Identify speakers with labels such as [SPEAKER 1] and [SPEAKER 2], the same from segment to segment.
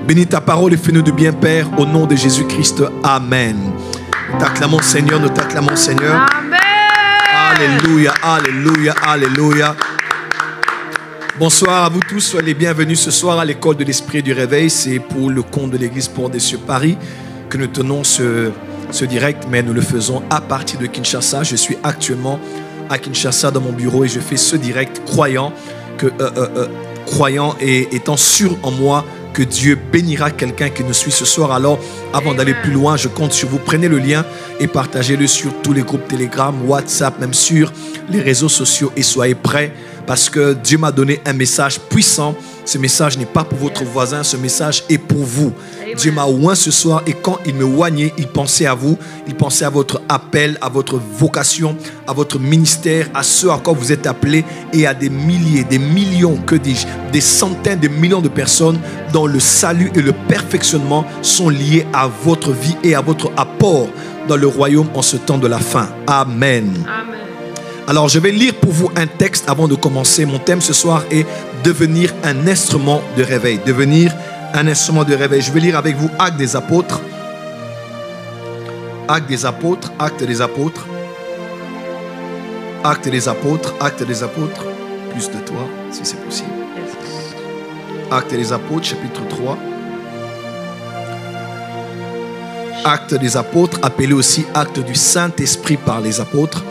[SPEAKER 1] Bénis ta parole et fais-nous du bien, Père, au nom de Jésus-Christ. Amen. Nous t'acclamons, Seigneur, nous t'acclamons, Seigneur.
[SPEAKER 2] Amen.
[SPEAKER 1] Alléluia, alléluia, alléluia. Bonsoir à vous tous, soyez les bienvenus ce soir à l'école de l'Esprit du Réveil. C'est pour le compte de l'Église Port des Cieux Paris que nous tenons ce direct, mais nous le faisons à partir de Kinshasa. Je suis actuellement à Kinshasa dans mon bureau et je fais ce direct croyant et étant sûr en moi que Dieu bénira quelqu'un qui nous suit ce soir. Alors, avant d'aller plus loin, je compte sur vous. Prenez le lien et partagez-le sur tous les groupes Telegram, WhatsApp, même sur les réseaux sociaux et soyez prêts parce que Dieu m'a donné un message puissant. Ce message n'est pas pour votre voisin, ce message est pour vous. Amen. Dieu m'a oint ce soir et quand il me oignait, il pensait à vous, il pensait à votre appel, à votre vocation, à votre ministère, à ce à quoi vous êtes appelés et à des milliers, des millions, que dis-je, des centaines de millions de personnes dont le salut et le perfectionnement sont liés à votre vie et à votre apport dans le royaume en ce temps de la fin. Amen.
[SPEAKER 2] Amen.
[SPEAKER 1] Alors, je vais lire pour vous un texte avant de commencer. Mon thème ce soir est devenir un instrument de réveil. Devenir un instrument de réveil. Je vais lire avec vous Actes des Apôtres. Actes des Apôtres. Actes des Apôtres. Actes des Apôtres. Actes des Apôtres. Plus de toi, si c'est possible. Actes des Apôtres, chapitre 3. Actes des Apôtres, appelé aussi Actes du Saint-Esprit par les apôtres.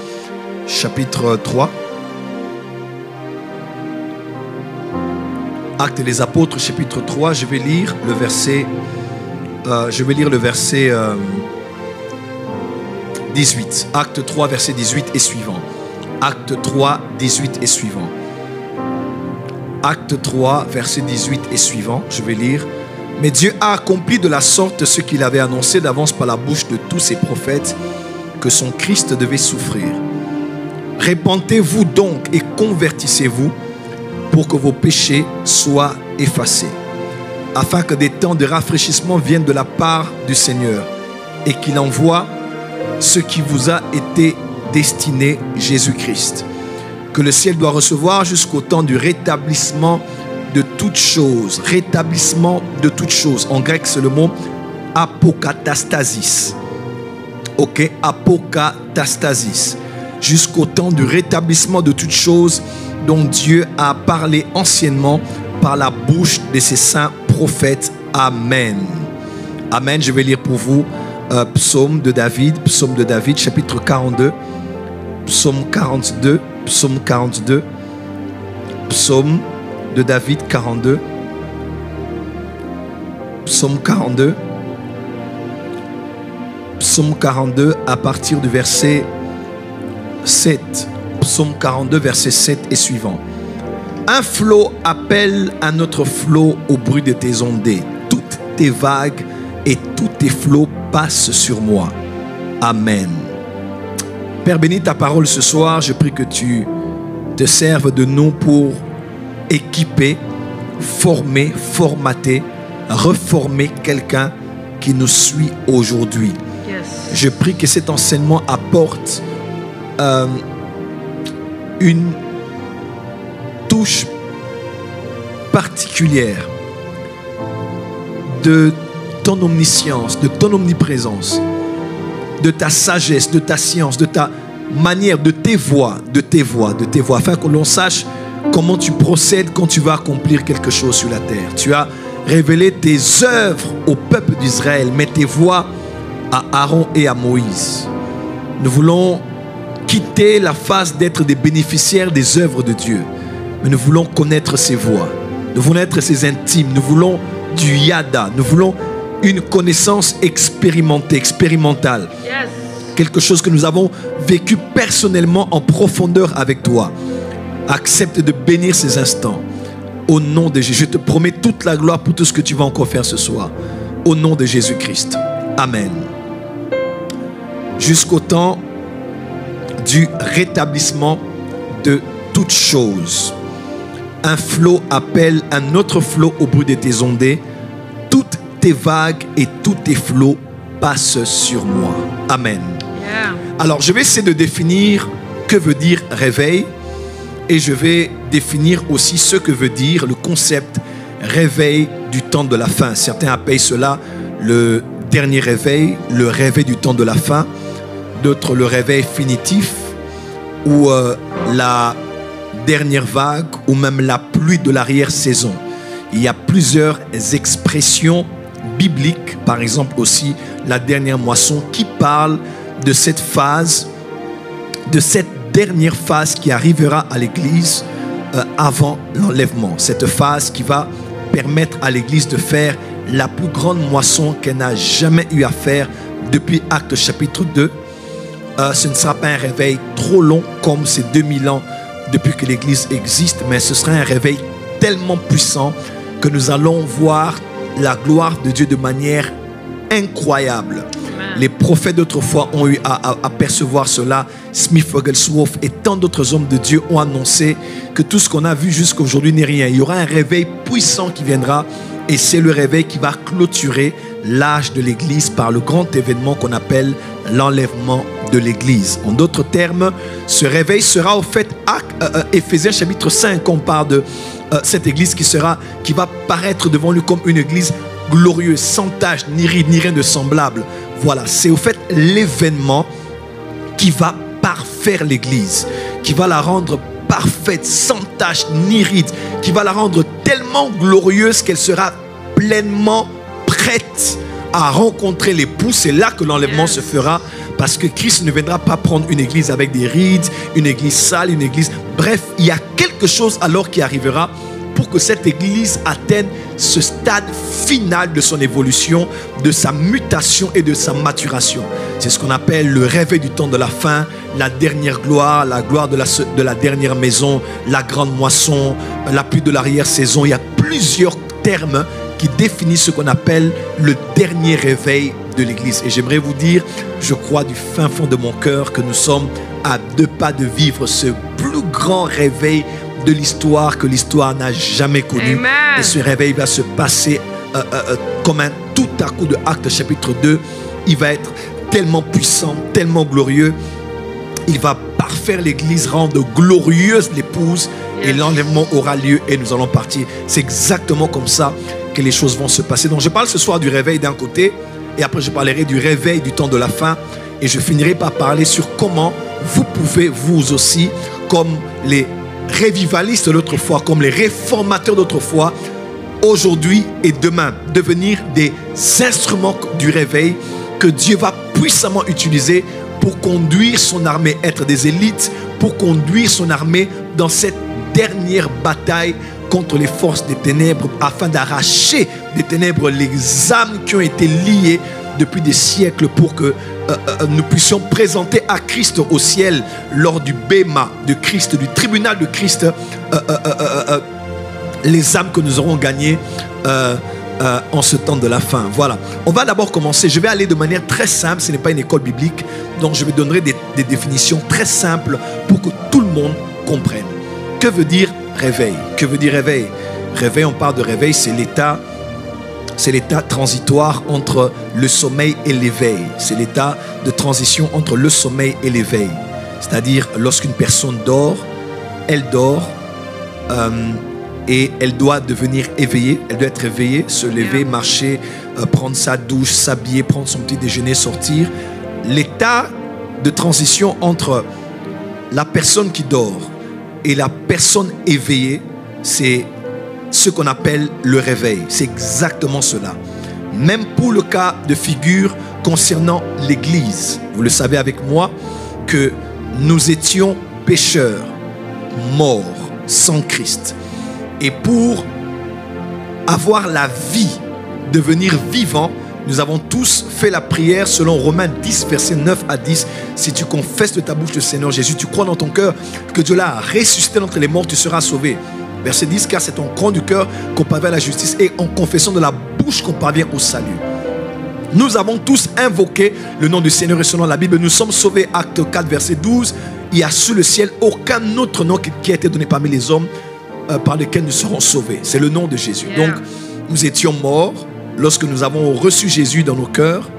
[SPEAKER 1] Chapitre 3. Actes des Apôtres, chapitre 3. Je vais lire le verset 18. Acte 3, verset 18 et suivant. Acte 3, 18 et suivant. Acte 3, verset 18 et suivant. Je vais lire. Mais Dieu a accompli de la sorte ce qu'il avait annoncé d'avance par la bouche de tous ses prophètes, que son Christ devait souffrir. Répentez-vous donc et convertissez-vous pour que vos péchés soient effacés, afin que des temps de rafraîchissement viennent de la part du Seigneur et qu'il envoie ce qui vous a été destiné, Jésus-Christ, que le ciel doit recevoir jusqu'au temps du rétablissement de toutes choses. Rétablissement de toutes choses. En grec, c'est le mot apokatastasis. Ok, apokatastasis. Jusqu'au temps du rétablissement de toutes choses dont Dieu a parlé anciennement par la bouche de ses saints prophètes. Amen. Amen. Je vais lire pour vous Psaume de David, chapitre 42, Psaume 42, Psaume 42, Psaume de David 42, Psaume 42, Psaume 42 à partir du verset 7. Psaume 42, verset 7 et suivant. Un flot appelle un autre flot au bruit de tes ondées. Toutes tes vagues et tous tes flots passent sur moi. Amen. Père, bénis ta parole ce soir. Je prie que tu te serves de nous pour équiper, former, formater, reformer quelqu'un qui nous suit aujourd'hui.
[SPEAKER 2] Yes.
[SPEAKER 1] Je prie que cet enseignement apporte une touche particulière de ton omniscience, de ton omniprésence, de ta sagesse, de ta science, de ta manière, de tes voies, afin que l'on sache comment tu procèdes quand tu vas accomplir quelque chose sur la terre. Tu as révélé tes œuvres au peuple d'Israël, mais tes voies à Aaron et à Moïse. Nous voulons quitter la phase d'être des bénéficiaires des œuvres de Dieu, mais nous voulons connaître ses voies, nous voulons être ses intimes, nous voulons du yada, nous voulons une connaissance expérimentale.
[SPEAKER 2] Yes.
[SPEAKER 1] Quelque chose que nous avons vécu personnellement en profondeur avec toi. Accepte de bénir ces instants. Au nom de Jésus, je te promets toute la gloire pour tout ce que tu vas encore faire ce soir. Au nom de Jésus-Christ. Amen. Jusqu'au temps du rétablissement de toutes choses. Un flot appelle un autre flot au bruit de tes ondées. Toutes tes vagues et tous tes flots passent sur moi. Amen.
[SPEAKER 2] Yeah.
[SPEAKER 1] Alors, je vais essayer de définir que veut dire réveil et je vais définir aussi ce que veut dire le concept réveil du temps de la fin. Certains appellent cela le dernier réveil, le réveil du temps de la fin. D'autres le réveil finitif ou la dernière vague ou même la pluie de l'arrière-saison. Il y a plusieurs expressions bibliques, par exemple aussi la dernière moisson, qui parle de cette phase, de cette dernière phase qui arrivera à l'Église avant l'enlèvement. Cette phase qui va permettre à l'Église de faire la plus grande moisson qu'elle n'a jamais eu à faire depuis Actes chapitre 2. Ce ne sera pas un réveil trop long comme ces 2000 ans depuis que l'Église existe, mais ce sera un réveil tellement puissant que nous allons voir la gloire de Dieu de manière incroyable. Les prophètes d'autrefois ont eu à percevoir cela. Smith Wigglesworth et tant d'autres hommes de Dieu ont annoncé que tout ce qu'on a vu jusqu'à aujourd'hui n'est rien. Il y aura un réveil puissant qui viendra et c'est le réveil qui va clôturer l'âge de l'Église par le grand événement qu'on appelle l'enlèvement de l'Église. En d'autres termes, ce réveil sera au fait Éphésiens chapitre 5, on parle de cette Église qui va paraître devant lui comme une Église glorieuse, sans tache, ni ride, ni rien de semblable. Voilà, c'est au fait l'événement qui va parfaire l'Église, qui va la rendre parfaite, sans tache, ni ride, qui va la rendre tellement glorieuse qu'elle sera pleinement prête à rencontrer l'époux. C'est là que l'enlèvement se fera, parce que Christ ne viendra pas prendre une église avec des rides, une église sale, une église... Bref, il y a quelque chose alors qui arrivera pour que cette église atteigne ce stade final de son évolution, de sa mutation et de sa maturation. C'est ce qu'on appelle le réveil du temps de la fin, la dernière gloire, la gloire de la dernière maison, la grande moisson, la pluie de l'arrière-saison. Il y a plusieurs termes qui définissent ce qu'on appelle le dernier réveil de l'Église. Et j'aimerais vous dire, je crois du fin fond de mon cœur que nous sommes à 2 pas de vivre ce plus grand réveil de l'histoire que l'histoire n'a jamais connu. Amen. Et ce réveil va se passer comme un tout à coup de Actes chapitre 2. Il va être tellement puissant, tellement glorieux. Il va parfaire l'Église, rendre glorieuse l'épouse, et l'enlèvement aura lieu et nous allons partir. C'est exactement comme ça que les choses vont se passer. Donc je parle ce soir du réveil d'un côté, et après je parlerai du réveil du temps de la fin, et je finirai par parler sur comment vous pouvez vous aussi, comme les révivalistes d'autrefois, comme les réformateurs d'autrefois, aujourd'hui et demain, devenir des instruments du réveil que Dieu va puissamment utiliser pour conduire son armée, être des élites, pour conduire son armée dans cette dernière bataille contre les forces des ténèbres, afin d'arracher des ténèbres les âmes qui ont été liées depuis des siècles, pour que nous puissions présenter à Christ au ciel, lors du Béma de Christ, du tribunal de Christ, les âmes que nous aurons gagnées en ce temps de la fin. Voilà. On va d'abord commencer. Je vais aller de manière très simple. Ce n'est pas une école biblique. Donc je vais donner des définitions très simples pour que tout le monde comprenne. Que veut dire réveil? Que veut dire réveil? Réveil, on parle de réveil, c'est l'état transitoire entre le sommeil et l'éveil. C'est l'état de transition entre le sommeil et l'éveil. C'est-à-dire, lorsqu'une personne dort, elle dort et elle doit devenir éveillée. Elle doit être éveillée, se lever, marcher, prendre sa douche, s'habiller, prendre son petit déjeuner, sortir. L'état de transition entre la personne qui dort et la personne éveillée, c'est ce qu'on appelle le réveil. C'est exactement cela. Même pour le cas de figure concernant l'Église, vous le savez avec moi, que nous étions pécheurs, morts, sans Christ. Et pour avoir la vie, devenir vivant, nous avons tous fait la prière selon Romains 10, versets 9 à 10. Si tu confesses de ta bouche le Seigneur Jésus, tu crois dans ton cœur que Dieu l'a ressuscité d'entre les morts, tu seras sauvé. Verset 10, car c'est en croyant du cœur qu'on parvient à la justice et en confessant de la bouche qu'on parvient au salut. Nous avons tous invoqué le nom du Seigneur et selon la Bible, nous sommes sauvés. Acte 4, verset 12. Il n'y a sous le ciel aucun autre nom qui a été donné parmi les hommes par lequel nous serons sauvés. C'est le nom de Jésus. Donc, nous étions morts lorsque nous avons reçu Jésus dans nos cœurs.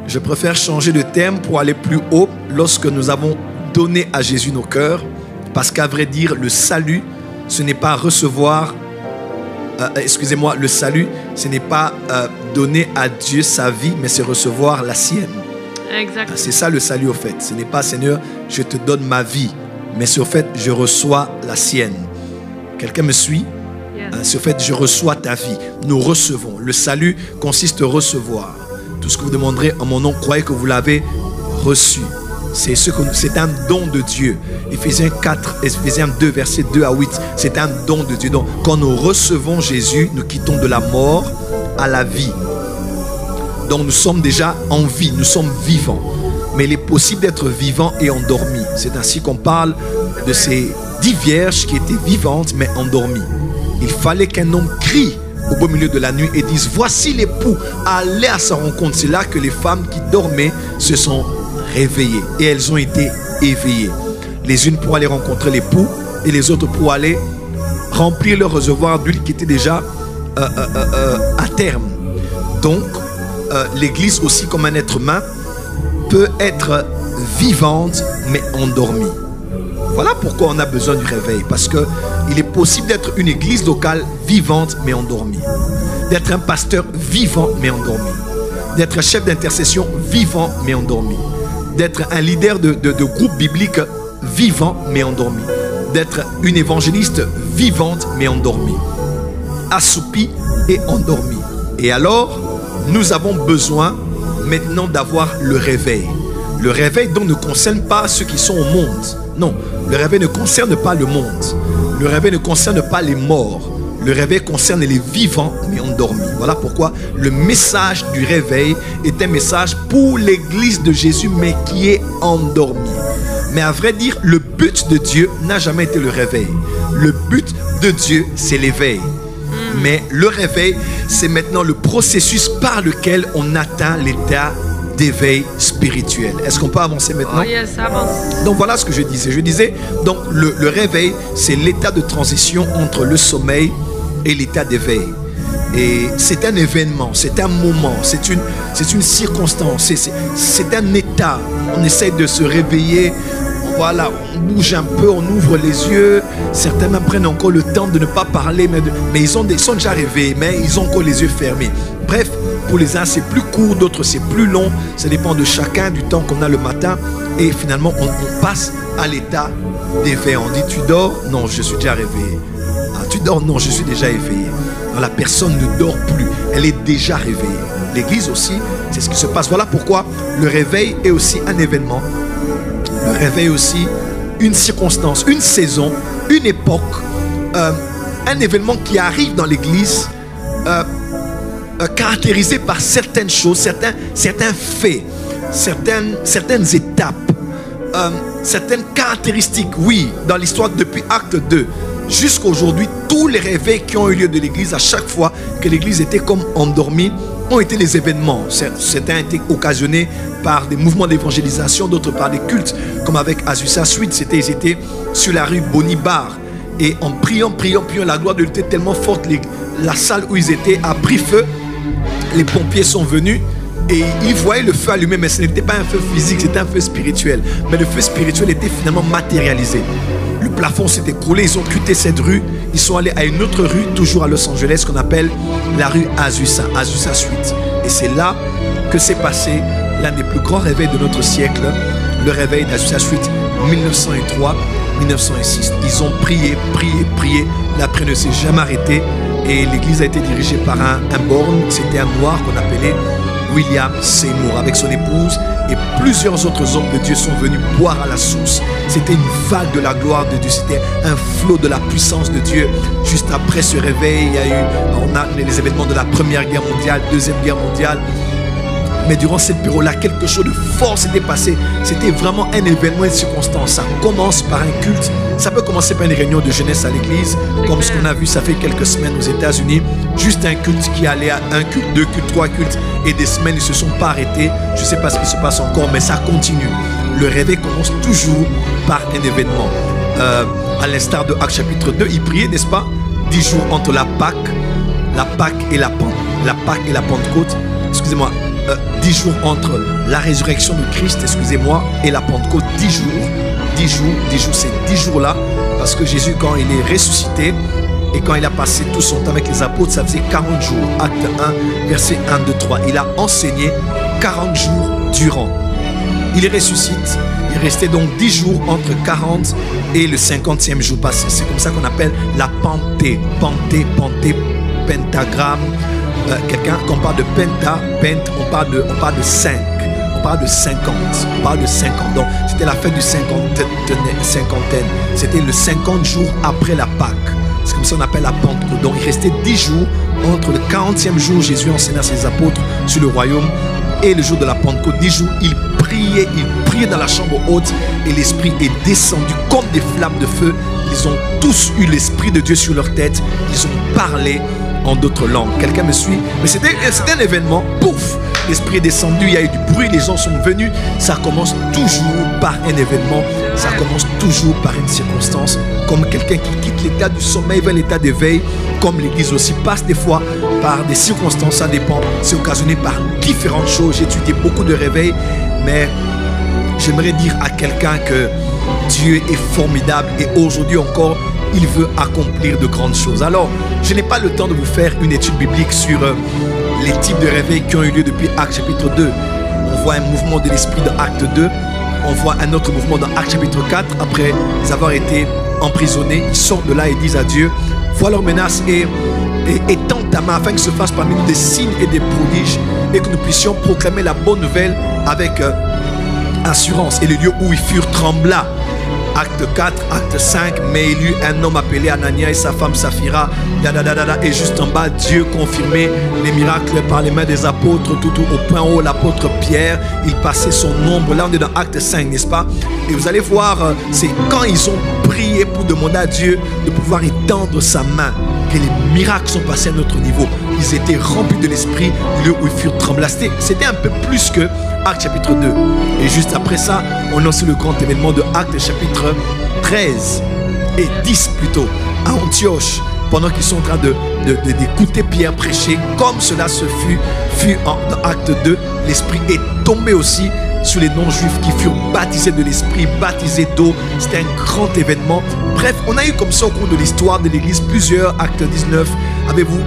[SPEAKER 1] Je préfère changer de terme pour aller plus haut. Lorsque nous avons donné à Jésus nos cœurs, parce qu'à vrai dire, le salut, ce n'est pas recevoir excusez-moi, le salut, ce n'est pas donner à Dieu sa vie, mais c'est recevoir la sienne.
[SPEAKER 2] Exact.
[SPEAKER 1] C'est ça le salut au fait. Ce n'est pas Seigneur, je te donne ma vie, mais c'est au fait, je reçois la sienne. Quelqu'un me suit? C'est au fait, je reçois ta vie. Nous recevons. Le salut consiste à recevoir. Tout ce que vous demanderez en mon nom, croyez que vous l'avez reçu. C'est un don de Dieu. Éphésiens 2, versets 2 à 8. C'est un don de Dieu. Donc, quand nous recevons Jésus, nous quittons de la mort à la vie. Donc, nous sommes déjà en vie. Nous sommes vivants. Mais il est possible d'être vivant et endormi. C'est ainsi qu'on parle de ces 10 vierges qui étaient vivantes mais endormies. Il fallait qu'un homme crie au beau milieu de la nuit et dise: voici l'époux, allez à sa rencontre. C'est là que les femmes qui dormaient se sont réveillées et elles ont été éveillées. Les unes pour aller rencontrer l'époux et les autres pour aller remplir leur réservoir d'huile qui était déjà à terme. Donc, l'église aussi comme un être humain peut être vivante mais endormie. Voilà pourquoi on a besoin du réveil. Parce qu'il est possible d'être une église locale vivante mais endormie. D'être un pasteur vivant mais endormi. D'être un chef d'intercession vivant mais endormi. D'être un leader de groupe biblique vivant mais endormi. D'être une évangéliste vivante mais endormie. Assoupie et endormie. Et alors, nous avons besoin maintenant d'avoir le réveil. Le réveil donc ne concerne pas ceux qui sont au monde. Non, le réveil ne concerne pas le monde. Le réveil ne concerne pas les morts. Le réveil concerne les vivants mais endormis. Voilà pourquoi le message du réveil est un message pour l'église de Jésus mais qui est endormie. Mais à vrai dire, le but de Dieu n'a jamais été le réveil. Le but de Dieu, c'est l'éveil. Mais le réveil, c'est maintenant le processus par lequel on atteint l'état d'éveil spirituel. Est-ce qu'on peut avancer maintenant?
[SPEAKER 2] Oh yes, avance.
[SPEAKER 1] Donc voilà ce que je disais. Je disais, donc le réveil, c'est l'état de transition entre le sommeil et l'état d'éveil. Et c'est un événement, c'est un moment, c'est une circonstance, c'est un état. On essaie de se réveiller, voilà, on bouge un peu, on ouvre les yeux. Certains même prennent encore le temps de ne pas parler, mais ils sont déjà réveillés, mais ils ont encore les yeux fermés. Bref, pour les uns c'est plus court, d'autres c'est plus long. Ça dépend de chacun, du temps qu'on a le matin. Et finalement, on passe à l'état d'éveil. On dit: tu dors? Non, je suis déjà réveillé. Ah, tu dors? Non, je suis déjà éveillé. Non, la personne ne dort plus, elle est déjà réveillée. L'église aussi, c'est ce qui se passe. Voilà pourquoi le réveil est aussi un événement. Le réveil aussi une circonstance, une saison, une époque, un événement qui arrive dans l'église caractérisé par certaines choses, certains faits, certaines étapes, certaines caractéristiques. Oui, dans l'histoire depuis Acte 2 jusqu'à aujourd'hui, tous les réveils qui ont eu lieu de l'église, à chaque fois que l'église était comme endormie, ont été les événements. Certains ont été occasionnés par des mouvements d'évangélisation, d'autres par des cultes, comme avec Azusa Suite. Ils étaient sur la rue Bonibar. Et en priant, la gloire de Dieu était tellement forte, la salle où ils étaient a pris feu. Les pompiers sont venus et ils voyaient le feu allumé, mais ce n'était pas un feu physique, c'était un feu spirituel. Mais le feu spirituel était finalement matérialisé. Le plafond s'est écroulé, ils ont quitté cette rue, ils sont allés à une autre rue, toujours à Los Angeles, qu'on appelle la rue Azusa Suite. Et c'est là que s'est passé l'un des plus grands réveils de notre siècle, le réveil d'Azusa Suite 1903-1906. Ils ont prié, la prière ne s'est jamais arrêtée et l'église a été dirigée par un borgne, c'était un noir qu'on appelait William Seymour, avec son épouse, et plusieurs autres hommes de Dieu sont venus boire à la source. C'était une vague de la gloire de Dieu, c'était un flot de la puissance de Dieu. Juste après ce réveil, on a les événements de la Première Guerre mondiale, Deuxième Guerre mondiale. Mais durant cette période-là, quelque chose de fort s'était passé. C'était vraiment un événement, une circonstance. Ça commence par un culte. Ça peut commencer par une réunion de jeunesse à l'église, comme ce qu'on a vu, ça fait quelques semaines aux États-Unis. Juste un culte qui allait à un culte, 2 cultes, 3 cultes. Et des semaines, ils ne se sont pas arrêtés. Je ne sais pas ce qui se passe encore, mais ça continue. Le réveil commence toujours par un événement. À l'instar de Actes chapitre 2, ils priaient, n'est-ce pas? 10 jours entre la Pâque et la Pentecôte. Excusez-moi. 10 jours entre la résurrection de Christ, et la Pentecôte. 10 jours, ces 10 jours-là, parce que Jésus, quand il est ressuscité, Et quand il a passé tout son temps avec les apôtres, ça faisait 40 jours. Acte 1, verset 1, 2, 3. Il a enseigné 40 jours durant. Il ressuscite. Il restait donc 10 jours entre 40 et le 50e jour passé. C'est comme ça qu'on appelle la Pentée. Pentée, pentagramme. Quand on parle de penta, on parle de 5. On parle de 50. On parle de 50. Donc, c'était la fête du cinquantaine. C'était le 50 jours après la Pâque. C'est comme ça qu'on appelle la Pentecôte. Donc, il restait 10 jours entre le 40e jour, Jésus enseignait ses apôtres sur le royaume, et le jour de la Pentecôte. 10 jours, il priait dans la chambre haute, et l'Esprit est descendu comme des flammes de feu. Ils ont tous eu l'Esprit de Dieu sur leur tête. Ils ont parlé en d'autres langues. Quelqu'un me suit? Mais c'était un événement, pouf, l'Esprit est descendu, il y a eu du bruit, les gens sont venus. Ça commence toujours par un événement, ça commence toujours par une circonstance, comme quelqu'un qui quitte l'état du sommeil vers l'état d'éveil, comme l'Église aussi passe des fois par des circonstances, ça dépend, c'est occasionné par différentes choses. J'ai étudié beaucoup de réveils, mais j'aimerais dire à quelqu'un que Dieu est formidable, et aujourd'hui encore, il veut accomplir de grandes choses. Alors, je n'ai pas le temps de vous faire une étude biblique sur les types de réveils qui ont eu lieu depuis Actes chapitre 2. On voit un mouvement de l'esprit dans Acte 2. On voit un autre mouvement dans Actes chapitre 4. Après avoir été emprisonnés, ils sortent de là et disent à Dieu, vois leurs menaces et étends ta main afin que se fassent parmi nous des signes et des prodiges, et que nous puissions proclamer la bonne nouvelle avec assurance. Et le lieu où ils furent trembla. Acte 4, acte 5, mais il y eut un homme appelé Anania et sa femme Saphira, et juste en bas, Dieu confirmait les miracles par les mains des apôtres, tout au point haut, l'apôtre Pierre, il passait son ombre. Là, on est dans acte 5, n'est-ce pas? Et vous allez voir, c'est quand ils ont prié pour demander à Dieu de pouvoir étendre sa main, que les miracles sont passés à notre niveau. Ils étaient remplis de l'esprit, lieu où ils furent tremblés. C'était un peu plus que Acte chapitre 2. Et juste après ça, on a aussi le grand événement de Acte chapitre 13 et 10 plutôt, à Antioche, pendant qu'ils sont en train d'écouter Pierre prêcher, comme cela se fut dans Acte 2, l'Esprit est tombé aussi sur les non-juifs qui furent baptisés de l'Esprit, baptisés d'eau. C'était un grand événement. Bref, on a eu comme ça au cours de l'histoire de l'Église plusieurs. Acte 19, avez-vous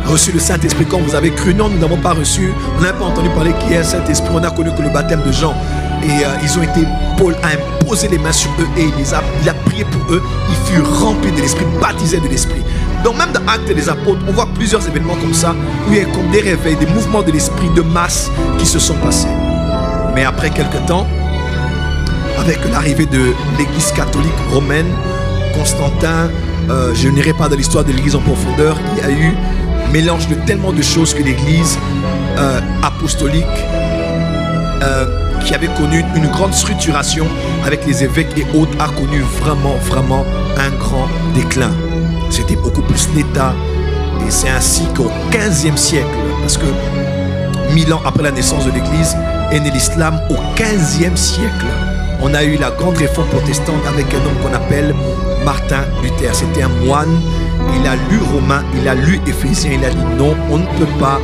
[SPEAKER 1] reçu le Saint-Esprit quand vous avez cru? Non, nous n'avons pas reçu. On n'a pas entendu parler qu'il y a un Saint-Esprit. On n'a connu que le baptême de Jean. Et ils ont été, Paul a imposé les mains sur eux et il a prié pour eux. Ils furent remplis de l'Esprit, baptisés de l'Esprit. Donc même dans Actes des Apôtres, on voit plusieurs événements comme ça, où il y a comme des réveils, des mouvements de l'Esprit de masse qui se sont passés. Mais après quelques temps, avec l'arrivée de l'Église catholique romaine, Constantin, je n'irai pas dans l'histoire de l'Église en profondeur, il y a eu mélange de tellement de choses que l'Église apostolique qui avait connu une grande structuration avec les évêques et autres a connu vraiment un grand déclin. C'était beaucoup plus l'État, et c'est ainsi qu'au 15e siècle, parce que 1000 ans après la naissance de l'Église est né l'islam, au 15e siècle on a eu la grande réforme protestante avec un homme qu'on appelle Martin Luther. C'était un moine, il a lu Romains, il a lu Éphésiens, il a dit non, on ne peut pas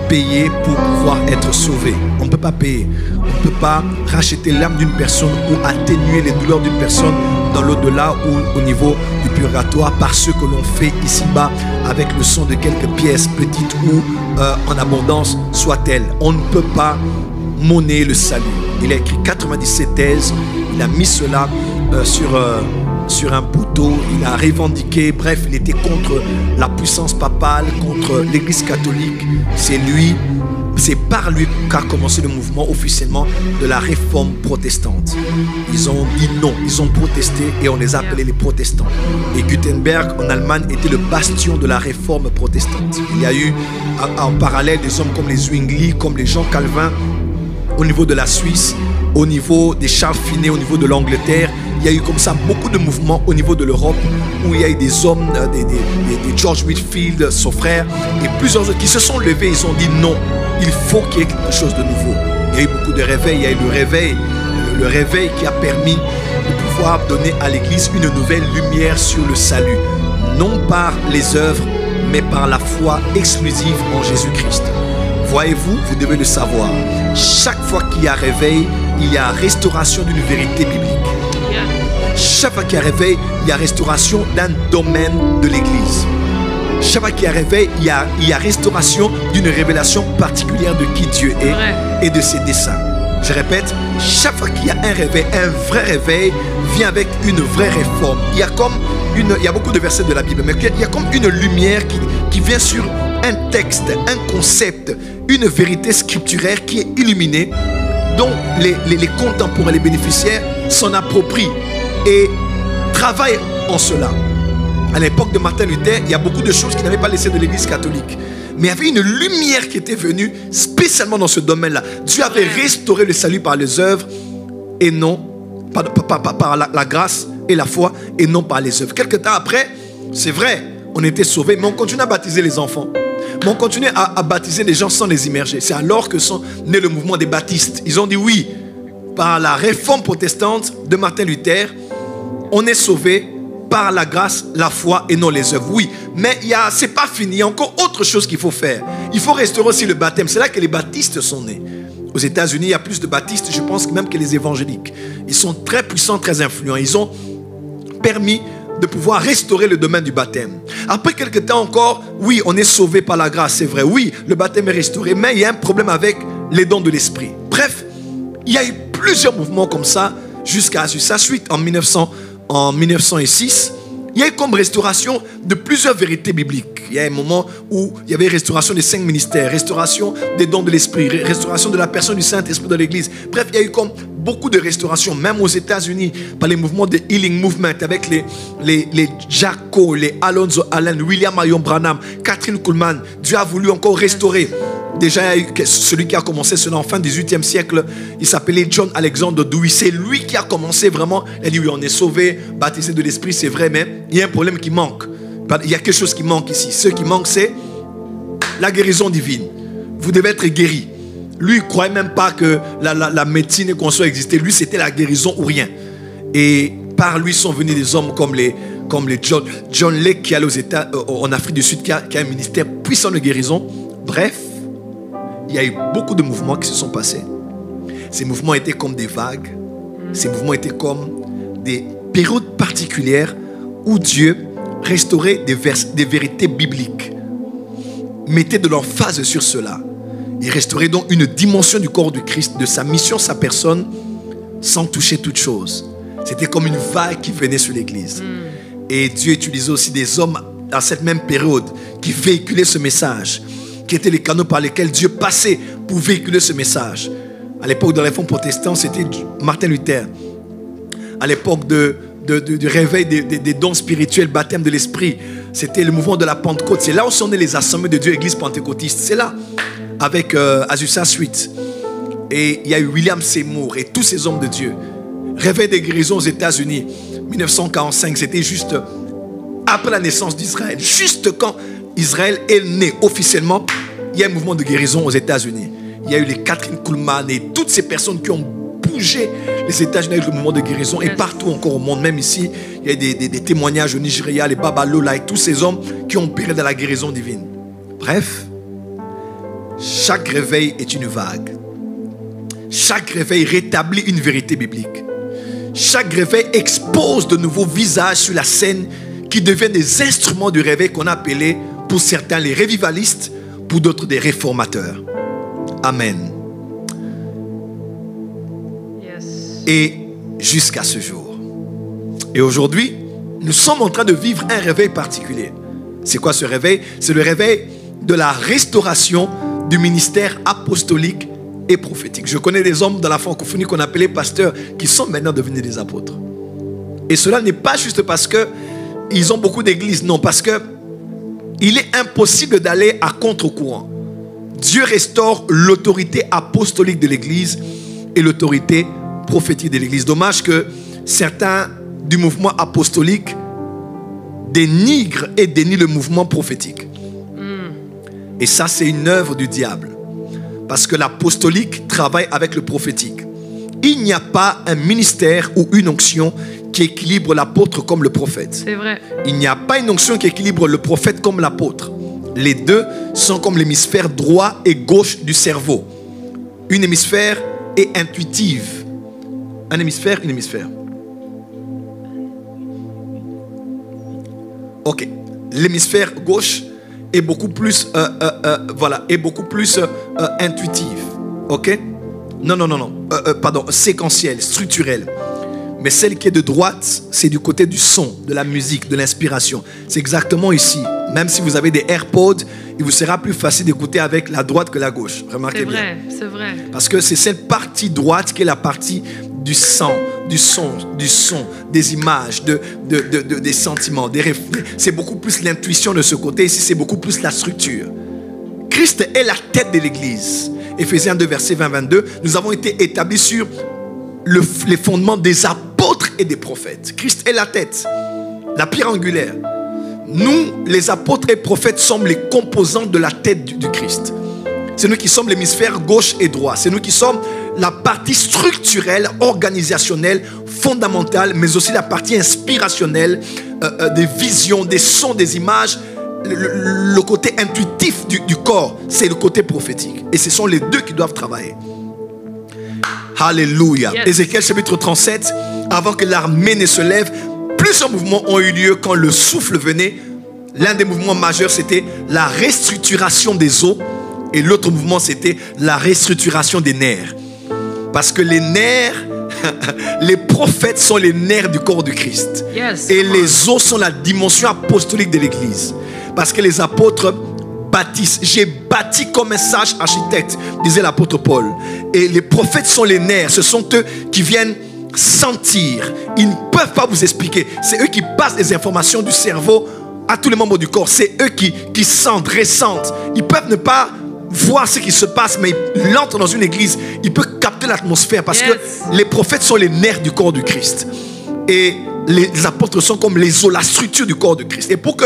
[SPEAKER 1] payer pour pouvoir être sauvé. On ne peut pas payer. On ne peut pas racheter l'âme d'une personne ou atténuer les douleurs d'une personne dans l'au-delà ou au niveau du purgatoire par ce que l'on fait ici-bas avec le sang de quelques pièces, petites ou en abondance soit-elle. On ne peut pas monnayer le salut. Il a écrit 97 thèses, il a mis cela sur un poteau, il a revendiqué, bref, il était contre la puissance papale, contre l'Église catholique. C'est par lui qu'a commencé le mouvement officiellement de la réforme protestante. Ils ont dit non, ils ont protesté et on les a appelés les protestants. Et Gutenberg en Allemagne était le bastion de la réforme protestante. Il y a eu en parallèle des hommes comme les Zwingli, comme les Jean Calvin, au niveau de la Suisse, au niveau des Charles Finet, au niveau de l'Angleterre. Il y a eu comme ça beaucoup de mouvements au niveau de l'Europe où il y a eu des hommes, des George Whitefield, son frère, et plusieurs autres qui se sont levés. Ils ont dit non, il faut qu'il y ait quelque chose de nouveau. Il y a eu beaucoup de réveils. Il y a eu le réveil qui a permis de pouvoir donner à l'Église une nouvelle lumière sur le salut. Non par les œuvres, mais par la foi exclusive en Jésus-Christ. Voyez-vous, vous devez le savoir. Chaque fois qu'il y a réveil, il y a restauration d'une vérité biblique. chaque fois qu'il y a réveil, il y a restauration d'un domaine de l'église. Chaque fois qu'il y a réveil, il y a restauration d'une révélation particulière de qui Dieu est et de ses desseins. Je répète, chaque fois qu'il y a un réveil, un vrai réveil vient avec une vraie réforme. Il y a beaucoup de versets de la Bible, mais il y a comme une lumière qui vient sur un texte, un concept, une vérité scripturaire qui est illuminée, dont les contemporains, les bénéficiaires s'en approprient et travaillent en cela. À l'époque de Martin Luther, il y a beaucoup de choses qui n'avaient pas laissé de l'église catholique. Mais il y avait une lumière qui était venue spécialement dans ce domaine-là. Dieu avait restauré le salut par les œuvres et non par la grâce et la foi et non par les œuvres. Quelque temps après, c'est vrai, on était sauvés, mais on continuait à baptiser les enfants. Mais on continuait à baptiser les gens sans les immerger. C'est alors que sont nés le mouvement des baptistes. Ils ont dit oui, par la réforme protestante de Martin Luther, on est sauvés par la grâce, la foi et non les œuvres. Oui, mais c'est pas fini. Il y a encore autre chose qu'il faut faire. Il faut restaurer aussi le baptême. C'est là que les baptistes sont nés. Aux États-Unis, il y a plus de baptistes, je pense, même que les évangéliques. Ils sont très puissants, très influents. Ils ont permis de pouvoir restaurer le domaine du baptême. Après quelques temps encore, oui, on est sauvé par la grâce, c'est vrai. Oui, le baptême est restauré, mais il y a un problème avec les dons de l'esprit. Bref, il y a eu plusieurs mouvements comme ça jusqu'à Azusa Street en 1906. Il y a eu comme restauration de plusieurs vérités bibliques. Il y a un moment où il y avait restauration des 5 ministères, restauration des dons de l'esprit, restauration de la personne du Saint-Esprit dans l'église. Bref, il y a eu comme beaucoup de restauration, même aux États-Unis, par les mouvements de Healing Movement, avec les Jacko, les Alonzo Allen, William Marion Branham, Catherine Kuhlman. Dieu a voulu encore restaurer. Déjà, il y a eu celui qui a commencé cela en fin du 18e siècle. Il s'appelait John Alexander Dewey. C'est lui qui a commencé vraiment. Il a dit oui, on est sauvé, baptisé de l'esprit, c'est vrai, mais il y a un problème qui manque. Il y a quelque chose qui manque ici. Ce qui manque, c'est la guérison divine. Vous devez être guéri. Lui, il ne croyait même pas que la médecine et qu'on soit existé. Lui, c'était la guérison ou rien. Et par lui sont venus des hommes comme les John Lake qui allait aux États, en Afrique du Sud, qui a un ministère puissant de guérison. Bref, il y a eu beaucoup de mouvements qui se sont passés. Ces mouvements étaient comme des vagues. Ces mouvements étaient comme des périodes particulières où Dieu restaurait des vérités bibliques. Mettait de l'emphase sur cela. Il restaurait donc une dimension du corps du Christ, de sa mission, sa personne, sans toucher toute chose. C'était comme une vague qui venait sur l'église. Et Dieu utilisait aussi des hommes à cette même période qui véhiculaient ce message, qui étaient les canaux par lesquels Dieu passait pour véhiculer ce message. À l'époque de la réforme protestante, c'était Martin Luther. À l'époque du réveil des dons spirituels, baptême de l'esprit, c'était le mouvement de la Pentecôte. C'est là où sont nées les assemblées de Dieu, église pentecôtiste. C'est là, avec Azusa Street. Et il y a eu William Seymour et tous ces hommes de Dieu. Réveil des guérisons aux États-Unis, 1945, c'était juste après la naissance d'Israël. Juste quand Israël est né officiellement, il y a un mouvement de guérison aux États-Unis. Il y a eu les Catherine Kuhlman et toutes ces personnes qui ont bougé les États-Unis avec le mouvement de guérison. Et partout encore au monde, même ici, il y a des témoignages au Nigeria, les Babalola et tous ces hommes qui ont opéré dans la guérison divine. Bref, chaque réveil est une vague. Chaque réveil rétablit une vérité biblique. Chaque réveil expose de nouveaux visages sur la scène qui deviennent des instruments du réveil qu'on a appelés, pour certains, les révivalistes, pour d'autres, des réformateurs. Amen.
[SPEAKER 2] Yes.
[SPEAKER 1] Et jusqu'à ce jour. Et aujourd'hui, nous sommes en train de vivre un réveil particulier. C'est quoi ce réveil? C'est le réveil de la restauration du ministère apostolique et prophétique. Je connais des hommes dans la francophonie qu'on appelait pasteurs qui sont maintenant devenus des apôtres. Et cela n'est pas juste parce qu'ils ont beaucoup d'églises. Non, parce que il est impossible d'aller à contre-courant. Dieu restaure l'autorité apostolique de l'église et l'autorité prophétique de l'église. Dommage que certains du mouvement apostolique dénigrent et dénient le mouvement prophétique. Et ça, c'est une œuvre du diable. Parce que l'apostolique travaille avec le prophétique. Il n'y a pas un ministère ou une onction qui équilibre l'apôtre comme le prophète.
[SPEAKER 2] C'est vrai.
[SPEAKER 1] Il n'y a pas une onction qui équilibre le prophète comme l'apôtre. Les deux sont comme l'hémisphère droit et gauche du cerveau. Une hémisphère est intuitive. Un hémisphère, une hémisphère. Ok. L'hémisphère gauche est beaucoup plus, intuitive. Ok. Non. Pardon, séquentielle, structurelle. Mais celle qui est de droite, c'est du côté du son, de la musique, de l'inspiration. C'est exactement ici. Même si vous avez des AirPods, il vous sera plus facile d'écouter avec la droite que la gauche. Remarquez bien.
[SPEAKER 2] C'est vrai.
[SPEAKER 1] Parce que c'est cette partie droite qui est la partie du son, des images, des sentiments, des réflexes. C'est beaucoup plus l'intuition de ce côté. Ici, c'est beaucoup plus la structure. Christ est la tête de l'Église. Éphésiens 2, verset 20-22. Nous avons été établis sur les fondements des apôtres et des prophètes. Christ est la tête, la pierre angulaire. Nous, les apôtres et prophètes, sommes les composants de la tête du Christ. C'est nous qui sommes l'hémisphère gauche et droit. C'est nous qui sommes la partie structurelle, organisationnelle, fondamentale, mais aussi la partie inspirationnelle, des visions, des sons, des images. Le côté intuitif du corps, c'est le côté prophétique. Et ce sont les deux qui doivent travailler. Alléluia.
[SPEAKER 2] Yes.
[SPEAKER 1] Ézéchiel chapitre 37, avant que l'armée ne se lève, plusieurs mouvements ont eu lieu quand le souffle venait. L'un des mouvements majeurs, c'était la restructuration des os. Et l'autre mouvement, c'était la restructuration des nerfs. Parce que les nerfs, les prophètes sont les nerfs du corps du Christ.
[SPEAKER 2] Yes,
[SPEAKER 1] et les os sont la dimension apostolique de l'Église. Parce que les apôtres bâtissent. J'ai bâti comme un sage architecte, disait l'apôtre Paul. Et les prophètes sont les nerfs. Ce sont eux qui viennent sentir. Ils ne peuvent pas vous expliquer. C'est eux qui passent les informations du cerveau à tous les membres du corps. C'est eux qui sentent, ressentent. Ils peuvent ne pas voir ce qui se passe, mais ils entrent dans une église. Ils peuvent capter l'atmosphère parce que les prophètes sont les nerfs du corps du Christ. Et les apôtres sont comme les os, la structure du corps du Christ. Et pour que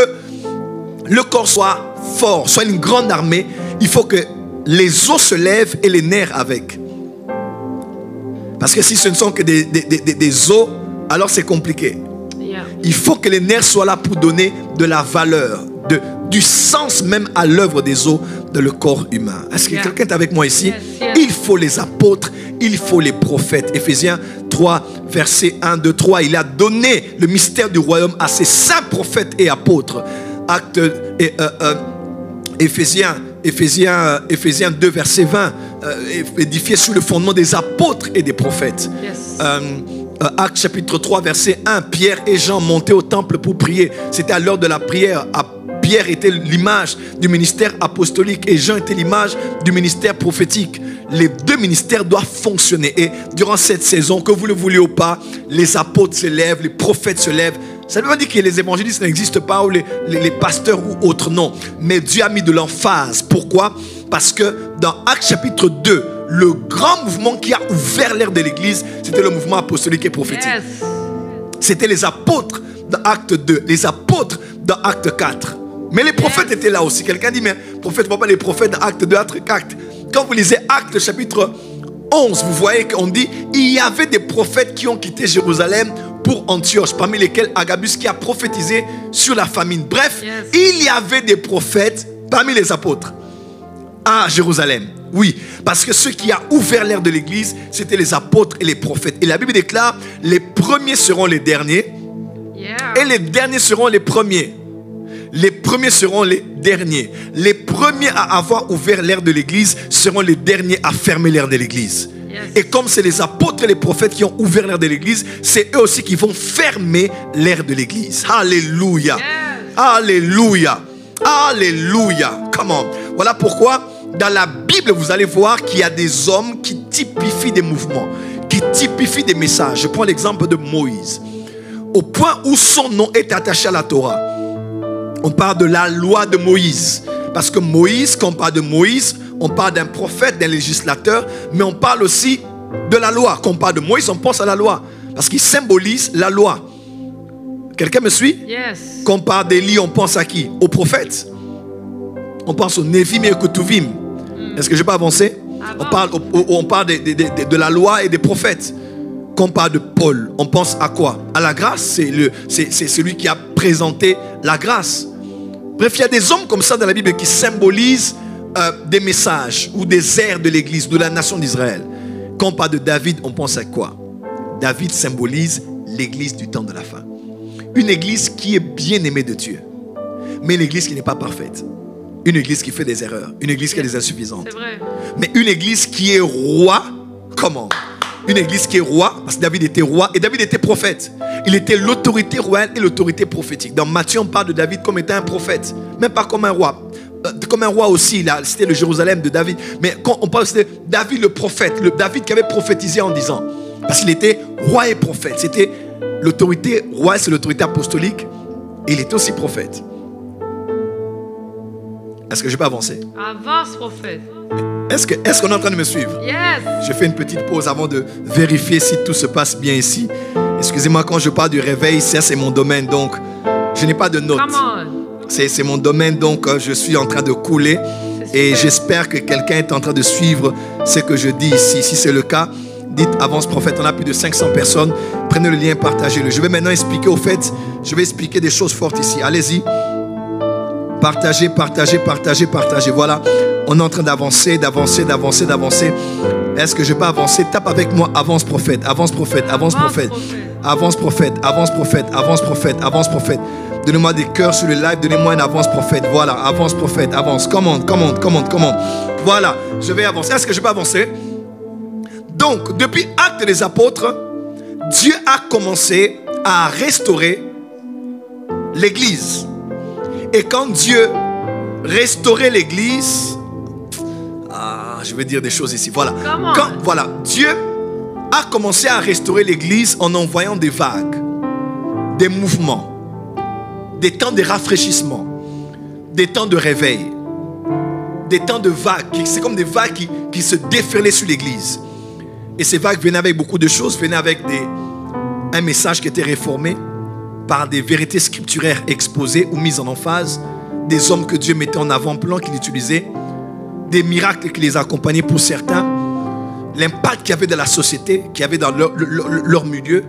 [SPEAKER 1] le corps soit fort, soit une grande armée, il faut que les os se lèvent et les nerfs avec. Parce que si ce ne sont que des os, alors c'est compliqué. Il faut que les nerfs soient là pour donner de la valeur, du sens même à l'œuvre des os dans le corps humain. Est-ce que quelqu'un est avec moi ici? Il faut les apôtres, il faut les prophètes. Éphésiens 3, verset 1, 2, 3. Il a donné le mystère du royaume à ses saints prophètes et apôtres. Éphésiens 2, verset 20. Édifié sur le fondement des apôtres et des prophètes. Actes chapitre 3, verset 1. Pierre et Jean montaient au temple pour prier. C'était à l'heure de la prière. Pierre était l'image du ministère apostolique et Jean était l'image du ministère prophétique. Les deux ministères doivent fonctionner. Et durant cette saison, que vous le vouliez ou pas, les apôtres se lèvent, les prophètes se lèvent. Ça ne veut pas dire que les évangélistes n'existent pas ou les pasteurs ou autres, non. Mais Dieu a mis de l'emphase. Pourquoi? Parce que dans Actes chapitre 2, le grand mouvement qui a ouvert l'ère de l'église, c'était le mouvement apostolique et prophétique. C'était les apôtres dans Acte 2, les apôtres dans Acte 4. Mais les prophètes étaient là aussi. Quelqu'un dit, mais prophète, ne voit pas les prophètes dans Acte 2, Acte 4. Quand vous lisez Acte chapitre 11, vous voyez qu'on dit, il y avait des prophètes qui ont quitté Jérusalem pour Antioche, parmi lesquels Agabus qui a prophétisé sur la famine. Bref, il y avait des prophètes parmi les apôtres à Jérusalem. Oui, parce que ceux qui ont ouvert l'ère de l'église, c'était les apôtres et les prophètes. Et la Bible déclare, les premiers seront les derniers et les derniers seront les premiers. Les premiers seront les derniers. Les premiers à avoir ouvert l'ère de l'église seront les derniers à fermer l'ère de l'église. Et comme c'est les apôtres et les prophètes qui ont ouvert l'ère de l'église, c'est eux aussi qui vont fermer l'ère de l'église. Alléluia. Alléluia. Alléluia. Come on. Voilà pourquoi dans la Bible, vous allez voir qu'il y a des hommes qui typifient des mouvements, qui typifient des messages. Je prends l'exemple de Moïse. Au point où son nom est attaché à la Torah. On parle de la loi de Moïse. Parce que Moïse, quand on parle de Moïse, on parle d'un prophète, d'un législateur, mais on parle aussi de la loi. Quand on parle de Moïse, on pense à la loi. Parce qu'il symbolise la loi. Quelqu'un me suit? Quand on parle d'Élie, on pense à qui? Au prophète. On pense au Névim et au Ketuvim. Est-ce que je peux avancer? On parle de la loi et des prophètes. Quand on parle de Paul, on pense à quoi? À la grâce. C'est celui qui a présenté la grâce. Bref, il y a des hommes comme ça dans la Bible qui symbolisent des messages ou des ères de l'église, de la nation d'Israël. Quand on parle de David, on pense à quoi? David symbolise l'église du temps de la fin. Une église qui est bien aimée de Dieu. mais une église qui n'est pas parfaite. Une église qui fait des erreurs. Une église qui a des insuffisances.
[SPEAKER 2] C'est vrai.
[SPEAKER 1] Mais une église qui est roi, comment? Une église qui est roi, parce que David était roi et David était prophète. Il était l'autorité royale et l'autorité prophétique. Dans Matthieu, on parle de David comme étant un prophète, même pas comme un roi. Comme un roi aussi, c'était le Jérusalem de David. Mais quand on parle de David le prophète, le David qui avait prophétisé en disant, parce qu'il était roi et prophète. C'était l'autorité royale, c'est l'autorité apostolique. Et il était aussi prophète. Est-ce que je peux avancer?
[SPEAKER 2] Avance, prophète.
[SPEAKER 1] Est-ce qu'on est en train de me suivre?
[SPEAKER 2] Yes.
[SPEAKER 1] Je fais une petite pause avant de vérifier si tout se passe bien ici. Excusez-moi, quand je parle du réveil, ça c'est mon domaine, donc je n'ai pas de notes.
[SPEAKER 2] Come on.
[SPEAKER 1] C'est mon domaine, donc je suis en train de couler. Et j'espère que quelqu'un est en train de suivre ce que je dis ici. Si c'est le cas, dites avance prophète. On a plus de 500 personnes. Prenez le lien, partagez-le. Je vais maintenant expliquer au fait, je vais expliquer des choses fortes ici. Allez-y. Partagez, partagez, partagez, partagez. Voilà. On est en train d'avancer, d'avancer, d'avancer, d'avancer. Est-ce que je peux avancer? Tape avec moi, avance prophète, avance prophète, avance prophète, avance prophète, avance prophète, avance prophète, avance prophète. Donnez-moi des cœurs sur le live, donnez-moi une avance prophète. Voilà, avance prophète, avance. Commande. Voilà, je vais avancer. Est-ce que je peux avancer? Donc, depuis Actes des Apôtres, Dieu a commencé à restaurer l'Église. Et quand Dieu restaurait l'Église, je vais dire des choses ici. Voilà. Dieu a commencé à restaurer l'Église en envoyant des vagues, des mouvements, des temps de rafraîchissement, des temps de réveil, des temps de vagues. C'est comme des vagues qui se déferlaient sur l'Église. Et ces vagues venaient avec beaucoup de choses, venaient avec un message qui était réformé par des vérités scripturaires exposées ou mises en emphase, des hommes que Dieu mettait en avant-plan, qu'il utilisait, des miracles qui les accompagnaient pour certains, l'impact qu'il y avait dans la société, qu'il y avait dans leur milieu,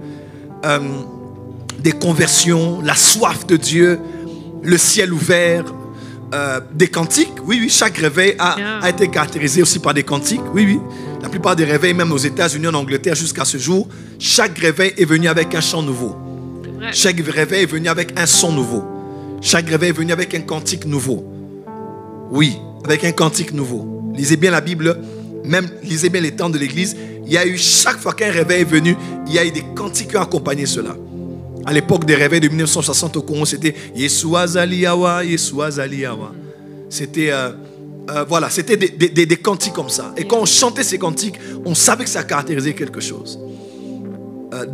[SPEAKER 1] des conversions, la soif de Dieu, le ciel ouvert, des cantiques. Oui, chaque réveil a été caractérisé aussi par des cantiques. Oui. La plupart des réveils, même aux États-Unis, en Angleterre, jusqu'à ce jour, chaque réveil est venu avec un chant nouveau. Chaque réveil est venu avec un son nouveau. Chaque réveil est venu avec un cantique nouveau. Oui, avec un cantique nouveau. Lisez bien la Bible, même lisez bien les temps de l'Église. Il y a eu, chaque fois qu'un réveil est venu, il y a eu des cantiques qui ont accompagné cela. À l'époque des réveils de 1960 au Congo, c'était Yeshua Zaliyawa, Yeshua Zaliyawa. C'était voilà, c'était des cantiques comme ça. Et quand on chantait ces cantiques, on savait que ça caractérisait quelque chose.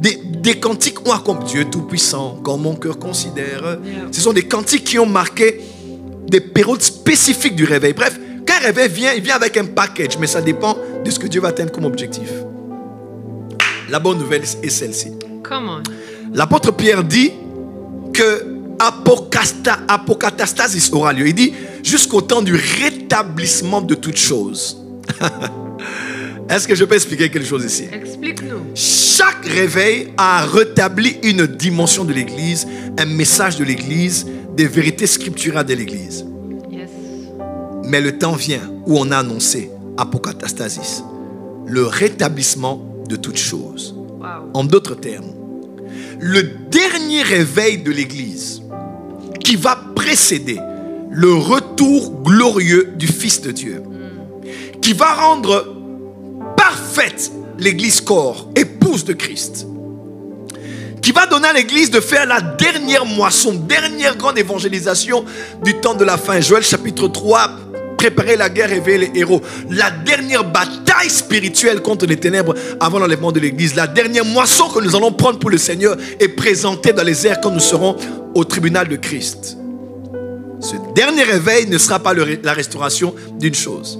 [SPEAKER 1] Des cantiques ont accompagné Dieu Tout-Puissant, quand mon cœur considère. Ce sont des cantiques qui ont marqué des périodes spécifiques du réveil. Bref, quand un réveil vient, il vient avec un package, mais ça dépend de ce que Dieu va atteindre comme objectif. La bonne nouvelle est celle-ci. L'apôtre Pierre dit que apokatastasis aura lieu. Il dit jusqu'au temps du rétablissement de toutes choses. Est-ce que je peux expliquer quelque chose ici?
[SPEAKER 2] Explique-nous.
[SPEAKER 1] Chaque réveil a rétabli une dimension de l'Église, un message de l'Église, des vérités scripturales de l'Église.
[SPEAKER 2] Yes.
[SPEAKER 1] Mais le temps vient où on a annoncé apokatastasis, le rétablissement de toutes choses.
[SPEAKER 2] Wow.
[SPEAKER 1] En d'autres termes, le dernier réveil de l'Église qui va précéder le retour glorieux du Fils de Dieu, qui va rendre parfaite l'Église corps, épouse de Christ, qui va donner à l'Église de faire la dernière moisson, dernière grande évangélisation du temps de la fin. Joël chapitre 3, préparer la guerre, réveiller les héros. La dernière bataille spirituelle contre les ténèbres avant l'enlèvement de l'Église. La dernière moisson que nous allons prendre pour le Seigneur est présentée dans les airs quand nous serons au tribunal de Christ. Ce dernier réveil ne sera pas la restauration d'une chose.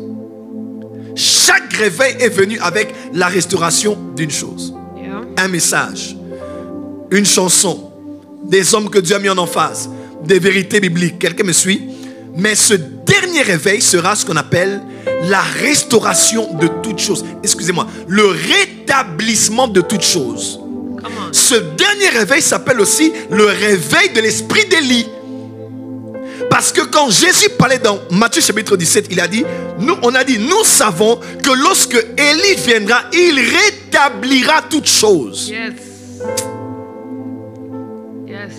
[SPEAKER 1] Chaque réveil est venu avec la restauration d'une chose. Un message, une chanson, des hommes que Dieu a mis en emphase, des vérités bibliques. Quelqu'un me suit? Mais ce dernier réveil sera ce qu'on appelle la restauration de toutes choses. Excusez-moi, le rétablissement de toutes choses. Ce dernier réveil s'appelle aussi le réveil de l'esprit d'Élie. Parce que quand Jésus parlait dans Matthieu chapitre 17, il a dit, nous savons que lorsque Élie viendra, il rétablira toutes choses.
[SPEAKER 2] Yes. Yes.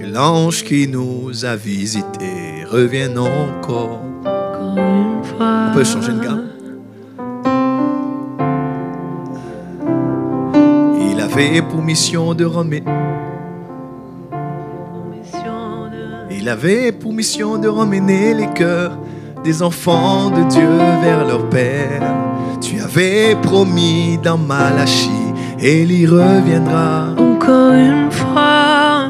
[SPEAKER 1] Que l'ange qui nous a visités revienne encore.
[SPEAKER 2] Une fois.
[SPEAKER 1] On peut changer de gamme. Il avait pour mission de ramener. Il avait pour mission de ramener les cœurs des enfants de Dieu vers leur Père. Tu avais promis dans Malachie, Élie reviendra.
[SPEAKER 2] Encore une fois.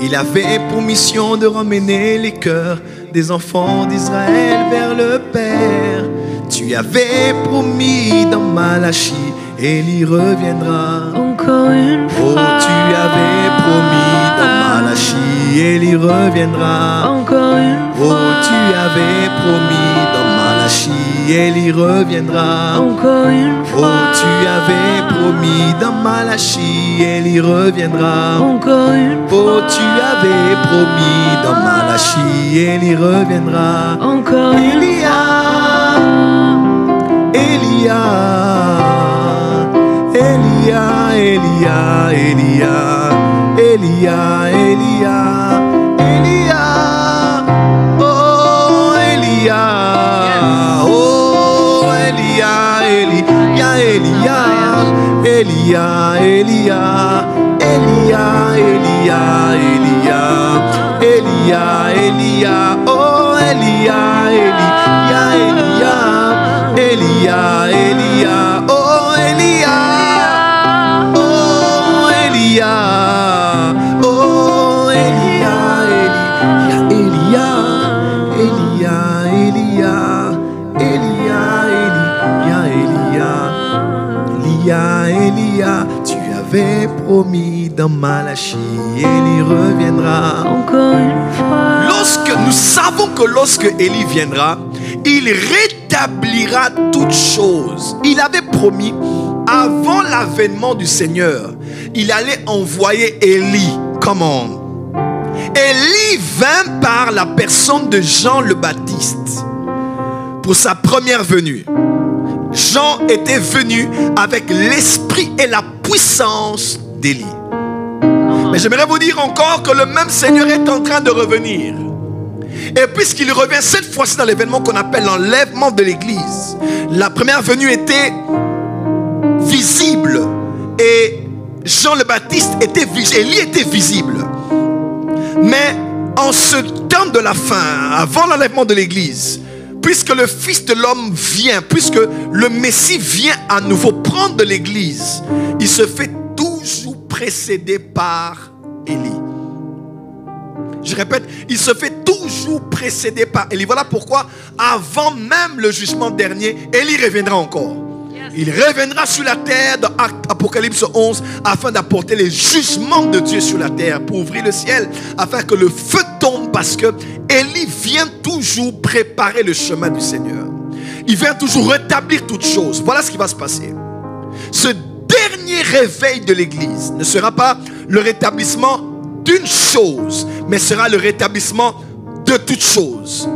[SPEAKER 1] Il avait pour mission de ramener les cœurs des enfants d'Israël vers le Père. Tu avais promis dans Malachie, Élie reviendra.
[SPEAKER 2] Encore une fois.
[SPEAKER 1] Oh, tu avais promis dans Malachie, Élie reviendra.
[SPEAKER 2] Encore une fois.
[SPEAKER 1] Oh, tu avais promis dans Malachie, Élie reviendra.
[SPEAKER 2] Encore une fois.
[SPEAKER 1] Oh, tu avais promis dans Malachie, Élie reviendra.
[SPEAKER 2] Encore une fois.
[SPEAKER 1] Oh, tu avais promis dans Malachie, Élie reviendra.
[SPEAKER 2] Encore une
[SPEAKER 1] Élia, Élia, Élia, Élia, Élia, Élia, Élia, Élia, oh Élia, oh Élia, Élia, Élia, Élia, Élia, Élia, Élia, Élia, Élia, oh Élia, Élia, Élia, Élia, Élia, oh Élia, oh Élia, oh Élia, Élia, Élia, Élia, Élia, Élia, Élia, tu avais promis dans Malachie, Élie reviendra.
[SPEAKER 2] Encore une fois.
[SPEAKER 1] Nous savons que lorsque Élie viendra, il rétablira toutes choses. Il avait promis, avant l'avènement du Seigneur, il allait envoyer Élie. Comment? Élie vint par la personne de Jean le Baptiste pour sa première venue. Jean était venu avec l'esprit et la puissance d'Élie. Mais j'aimerais vous dire encore que le même Seigneur est en train de revenir. Et puisqu'il revient cette fois-ci dans l'événement qu'on appelle l'enlèvement de l'église, la première venue était visible et Jean le Baptiste était visible, Élie était visible. Mais en ce temps de la fin, avant l'enlèvement de l'église, puisque le Fils de l'homme vient, puisque le Messie vient à nouveau prendre l'église, il se fait toujours précéder par Élie. Je répète, il se fait toujours précéder par Élie. Voilà pourquoi, avant même le jugement dernier, Élie reviendra encore. Il reviendra sur la terre dans Apocalypse 11 afin d'apporter les jugements de Dieu sur la terre, pour ouvrir le ciel, afin que le feu tombe, parce que Élie vient toujours préparer le chemin du Seigneur. Il vient toujours rétablir toutes choses. Voilà ce qui va se passer. Ce dernier réveil de l'église ne sera pas le rétablissement d'une chose, mais sera le rétablissement de toutes choses.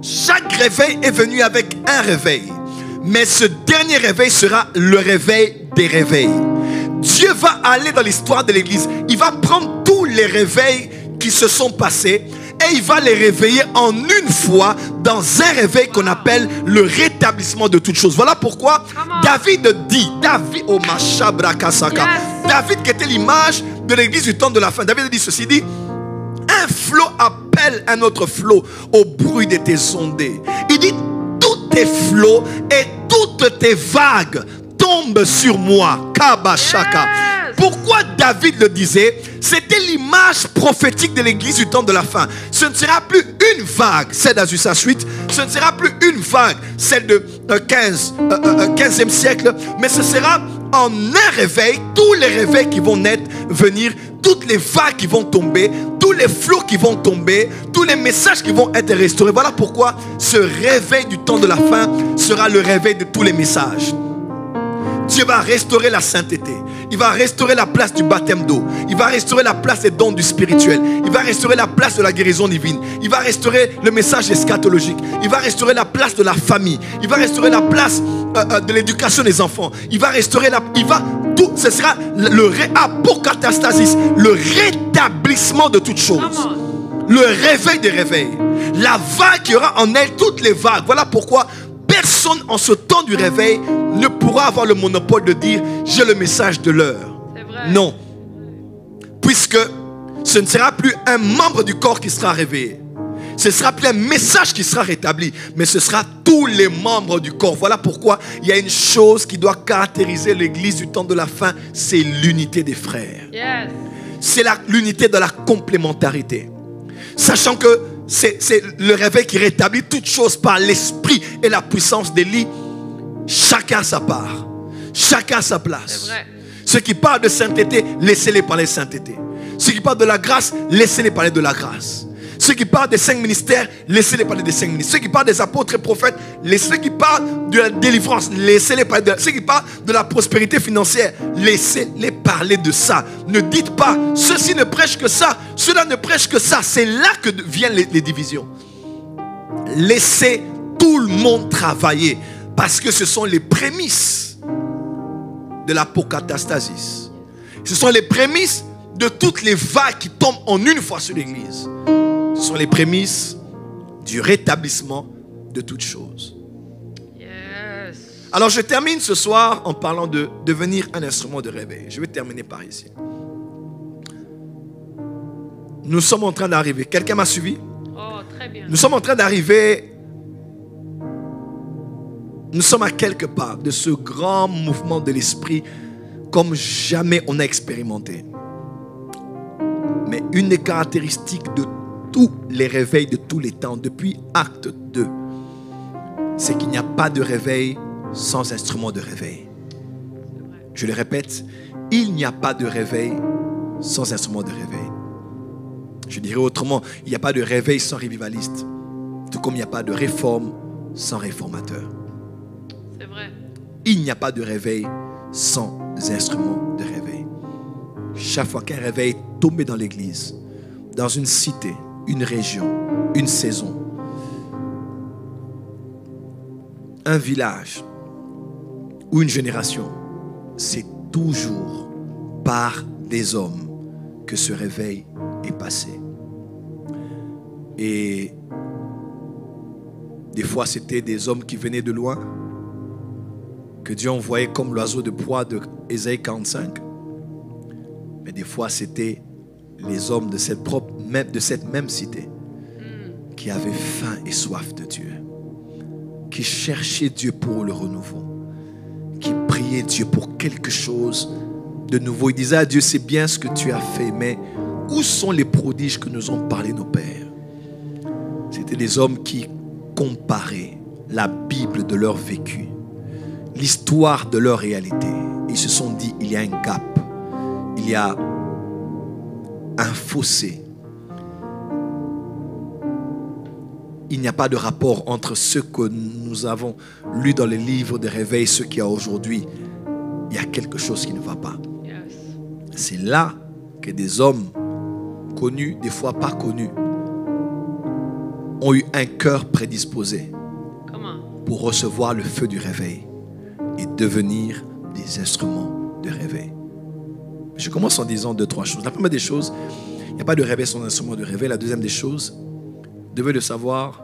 [SPEAKER 1] Chaque réveil est venu avec un réveil, mais ce dernier réveil sera le réveil des réveils. Dieu va aller dans l'histoire de l'église. Il va prendre tous les réveils qui se sont passés et il va les réveiller en une fois dans un réveil qu'on appelle le rétablissement de toutes choses. Voilà pourquoi David dit, David qui était l'image de l'église du temps de la fin. David dit ceci, dit: un flot appelle un autre flot au bruit de tes ondées. Il dit: tous tes flots et toutes tes vagues tombent sur moi. Kabashaka. Pourquoi David le disait? C'était l'image prophétique de l'église du temps de la fin. Ce ne sera plus une vague, celle d'Azusa Suite. Ce ne sera plus une vague, celle de 15e siècle. Mais ce sera en un réveil, tous les réveils qui vont naître, venir, toutes les vagues qui vont tomber, tous les flots qui vont tomber, tous les messages qui vont être restaurés. Voilà pourquoi ce réveil du temps de la fin sera le réveil de tous les messages. Dieu va restaurer la sainteté. Il va restaurer la place du baptême d'eau. Il va restaurer la place des dons du spirituel. Il va restaurer la place de la guérison divine. Il va restaurer le message eschatologique. Il va restaurer la place de la famille. Il va restaurer la place de l'éducation des enfants. Il va restaurer tout, ce sera apocatastasis, le rétablissement de toutes choses.
[SPEAKER 2] Come on.
[SPEAKER 1] Le réveil des réveils. La vague qui aura en elle toutes les vagues. Voilà pourquoi personne en ce temps du réveil ne pourra avoir le monopole de dire j'ai le message de l'heure.
[SPEAKER 2] C'est vrai.
[SPEAKER 1] Non. Puisque ce ne sera plus un membre du corps qui sera réveillé. Ce ne sera plus un message qui sera rétabli, mais ce sera tous les membres du corps. Voilà pourquoi il y a une chose qui doit caractériser l'église du temps de la fin, c'est l'unité des frères.
[SPEAKER 2] Yes.
[SPEAKER 1] C'est l'unité de la complémentarité. Sachant que c'est le réveil qui rétablit toutes choses par l'esprit et la puissance d'Élie. Chacun a sa part. Chacun a sa
[SPEAKER 2] C'est
[SPEAKER 1] place.
[SPEAKER 2] vrai.
[SPEAKER 1] Ceux qui parlent de sainteté, laissez-les parler de sainteté. Ceux qui parlent de la grâce, laissez-les parler de la grâce. Ceux qui parlent des 5 ministères, laissez-les parler des 5 ministères. Ceux qui parlent des apôtres et prophètes, ceux qui parlent de la délivrance, laissez-les parler ceux qui parlent de la prospérité financière, laissez-les parler de ça. Ne dites pas, ceux-ci ne prêchent que ça, ceux-là ne prêchent que ça. C'est là que viennent les divisions. Laissez tout le monde travailler, parce que ce sont les prémices de l'apocatastasis. Ce sont les prémices de toutes les vagues qui tombent en une fois sur l'église. Ce sont les prémices du rétablissement de toutes choses.
[SPEAKER 2] Yes.
[SPEAKER 1] Alors je termine ce soir en parlant de devenir un instrument de réveil. Je vais terminer par ici. Nous sommes en train d'arriver. Quelqu'un m'a suivi?
[SPEAKER 2] Oh, très bien.
[SPEAKER 1] Nous sommes en train d'arriver. Nous sommes à quelque part de ce grand mouvement de l'esprit comme jamais on a expérimenté. Mais une des caractéristiques de tous les réveils de tous les temps, depuis Acte 2, c'est qu'il n'y a pas de réveil sans instrument de réveil. Je le répète, il n'y a pas de réveil sans instrument de réveil. Je dirais autrement, il n'y a pas de réveil sans révivaliste, tout comme il n'y a pas de réforme sans réformateur.
[SPEAKER 2] C'est vrai.
[SPEAKER 1] Il n'y a pas de réveil sans instrument de réveil. Chaque fois qu'un réveil est tombé dans l'église, dans une cité, une région, une saison, un village ou une génération, c'est toujours par des hommes que ce réveil est passé. Et des fois, c'était des hommes qui venaient de loin, que Dieu envoyait comme l'oiseau de proie de Ésaïe 45. Mais des fois, c'était les hommes de cette même cité qui avaient faim et soif de Dieu, qui cherchaient Dieu pour le renouveau, qui priaient Dieu pour quelque chose de nouveau. Ils disaient à Dieu, c'est bien ce que tu as fait, mais où sont les prodiges que nous ont parlé nos pères? C'était des hommes qui comparaient la Bible de leur vécu, l'histoire de leur réalité. Ils se sont dit, il y a un gap, il y a un fossé. Il n'y a pas de rapport entre ce que nous avons lu dans les livres de réveil et ce qu'il y a aujourd'hui. Il y a quelque chose qui ne va pas.
[SPEAKER 2] Yes.
[SPEAKER 1] C'est là que des hommes connus, des fois pas connus, ont eu un cœur prédisposé
[SPEAKER 2] Comment?
[SPEAKER 1] pour recevoir le feu du réveil et devenir des instruments de réveil. Je commence en disant 2-3 choses. La première des choses, il n'y a pas de réveil sans instrument de réveil. La deuxième des choses, vous devez le savoir,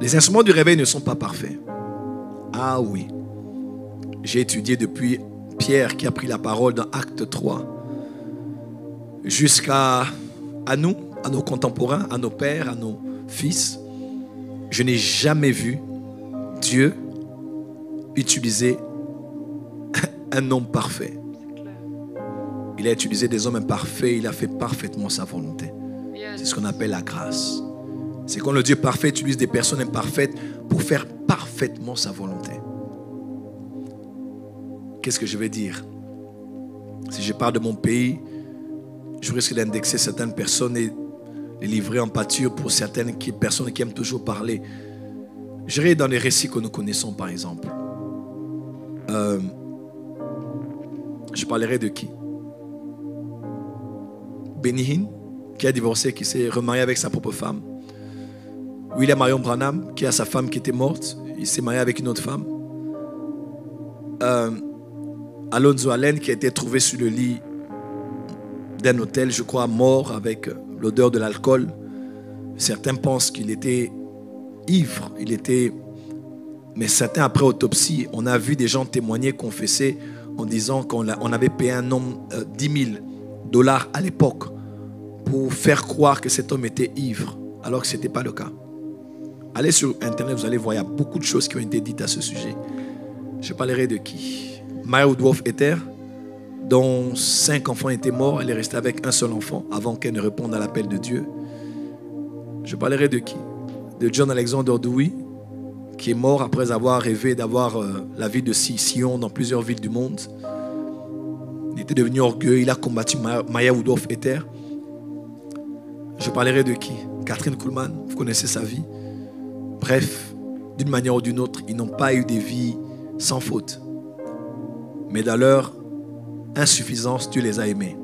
[SPEAKER 1] les instruments du réveil ne sont pas parfaits. Ah oui. J'ai étudié depuis Pierre qui a pris la parole dans Acte 3 jusqu'à nous, à nos contemporains, à nos pères, à nos fils. Je n'ai jamais vu Dieu utiliser un homme parfait. Il a utilisé des hommes imparfaits, il a fait parfaitement sa volonté. C'est ce qu'on appelle la grâce. C'est quand le Dieu parfait utilise des personnes imparfaites pour faire parfaitement sa volonté. Qu'est-ce que je vais dire? Si je parle de mon pays, je risque d'indexer certaines personnes et les livrer en pâture pour certaines personnes qui aiment toujours parler. J'irai dans les récits que nous connaissons, par exemple. Je parlerai de qui? Benny Hinn, qui a divorcé, qui s'est remarié avec sa propre femme. William Marion Branham, qui a sa femme qui était morte, il s'est marié avec une autre femme. Alonzo Allen qui a été trouvé sur le lit d'un hôtel, je crois, mort avec l'odeur de l'alcool. Certains pensent qu'il était ivre, mais certains, après autopsie, on a vu des gens témoigner, confesser en disant qu'on avait payé un homme $10 000 à l'époque pour faire croire que cet homme était ivre, alors que ce n'était pas le cas. Allez sur Internet, vous allez voir, il y a beaucoup de choses qui ont été dites à ce sujet. Je parlerai de qui? Maya Woodworth Ether, dont 5 enfants étaient morts. Elle est restée avec un seul enfant avant qu'elle ne réponde à l'appel de Dieu. Je parlerai de qui? De John Alexander Dewey, qui est mort après avoir rêvé d'avoir la vie de Sion dans plusieurs villes du monde. Il était devenu orgueilleux, il a combattu Maya Woodworth Ether. Je parlerai de qui? Catherine Kuhlman, vous connaissez sa vie. Bref, d'une manière ou d'une autre, ils n'ont pas eu des vies sans faute. Mais dans leur insuffisance, Dieu les a aimés.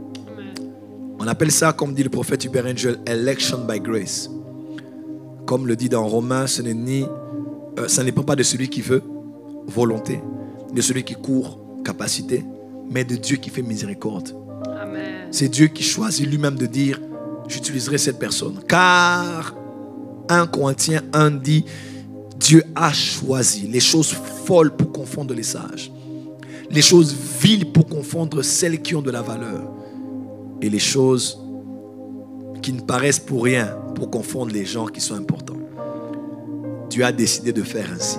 [SPEAKER 1] On appelle ça, comme dit le prophète Hubert Angel, election by grace. Comme le dit dans Romains, ça ne dépend pas de celui qui veut, volonté, de celui qui court, capacité, mais de Dieu qui fait miséricorde.
[SPEAKER 2] Amen.
[SPEAKER 1] C'est Dieu qui choisit lui-même de dire, j'utiliserai cette personne. Car 1 Corinthiens 1 dit, Dieu a choisi les choses folles pour confondre les sages, les choses viles pour confondre celles qui ont de la valeur, et les choses qui ne paraissent pour rien pour confondre les gens qui sont importants. Dieu a décidé de faire ainsi.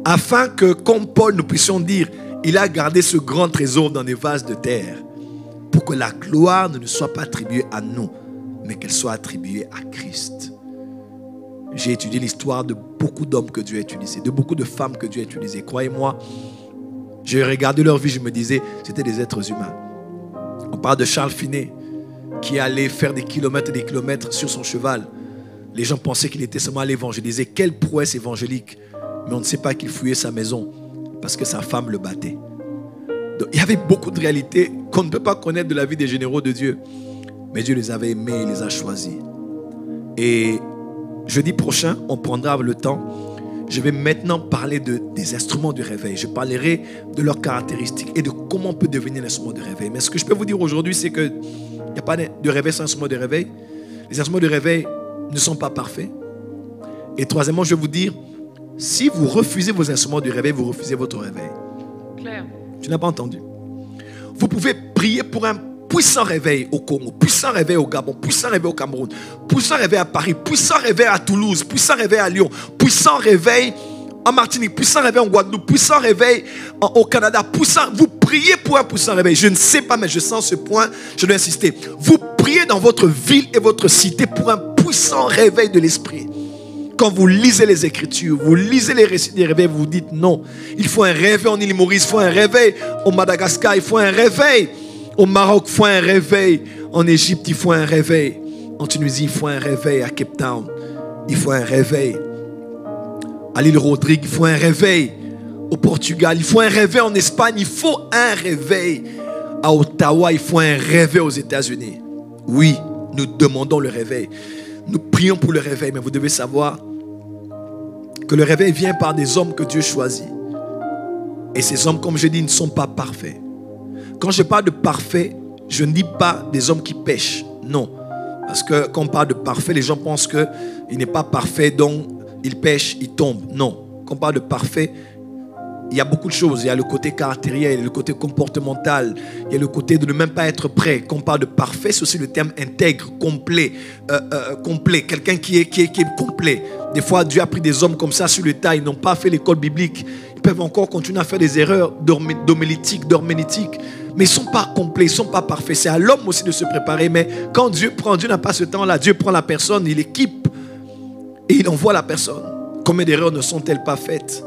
[SPEAKER 1] Afin que, comme Paul, nous puissions dire, il a gardé ce grand trésor dans des vases de terre, pour que la gloire ne nous soit pas attribuée à nous, mais qu'elle soit attribuée à Christ. J'ai étudié l'histoire de beaucoup d'hommes que Dieu a utilisés, de beaucoup de femmes que Dieu a utilisées. Croyez-moi, j'ai regardé leur vie, je me disais, c'était des êtres humains. On parle de Charles Finet, qui allait faire des kilomètres et des kilomètres sur son cheval. Les gens pensaient qu'il était seulement allé évangéliser. Quelle prouesse évangélique. Mais on ne sait pas qu'il fouillait sa maison parce que sa femme le battait. Donc, il y avait beaucoup de réalités qu'on ne peut pas connaître de la vie des généraux de Dieu. Mais Dieu les avait aimés, il les a choisis. Et jeudi prochain, on prendra le temps. Je vais maintenant parler des instruments du réveil. Je parlerai de leurs caractéristiques et de comment on peut devenir l'instrument de réveil. Mais ce que je peux vous dire aujourd'hui, c'est qu'il n'y a pas de réveil sans instrument de réveil. Les instruments de réveil ne sont pas parfaits. Et troisièmement, je vais vous dire, si vous refusez vos instruments de réveil, vous refusez votre réveil.
[SPEAKER 2] Claire.
[SPEAKER 1] Tu n'as pas entendu. Vous pouvez prier pour un puissant réveil au Congo, puissant réveil au Gabon, puissant réveil au Cameroun, puissant réveil à Paris, puissant réveil à Toulouse, puissant réveil à Lyon, puissant réveil en Martinique, puissant réveil en Guadeloupe, puissant réveil au Canada, puissant. Vous priez pour un puissant réveil. Je ne sais pas, mais je sens ce point, je dois insister. Vous priez dans votre ville et votre cité pour un puissant réveil de l'esprit. Quand vous lisez les Écritures, vous lisez les récits des réveils, vous vous dites non. Il faut un réveil en île Maurice, il faut un réveil au Madagascar, il faut un réveil au Maroc, il faut un réveil en Égypte, il faut un réveil en Tunisie, il faut un réveil à Cape Town, il faut un réveil à l'île Rodrigue, il faut un réveil au Portugal, il faut un réveil en Espagne, il faut un réveil à Ottawa, il faut un réveil aux États-Unis. Oui, nous demandons le réveil. Nous prions pour le réveil, mais vous devez savoir que le réveil vient par des hommes que Dieu choisit. Et ces hommes, comme je dis, ne sont pas parfaits. Quand je parle de parfait, je ne dis pas des hommes qui pêchent. Non. Parce que quand on parle de parfait, les gens pensent qu'il n'est pas parfait, donc il pêche, il tombe. Non. Quand on parle de parfait, il y a beaucoup de choses. Il y a le côté caractériel, il y a le côté comportemental, il y a le côté de ne même pas être prêt. Quand on parle de parfait, c'est aussi le terme intègre, complet, complet. Quelqu'un qui est complet. Des fois, Dieu a pris des hommes comme ça sur le tas. Ils n'ont pas fait l'école biblique. Ils peuvent encore continuer à faire des erreurs d'homilétique, mais ils ne sont pas complets, ils ne sont pas parfaits. C'est à l'homme aussi de se préparer. Mais quand Dieu n'a pas ce temps-là. Dieu prend la personne, il équipe et il envoie la personne. Combien d'erreurs ne sont-elles pas faites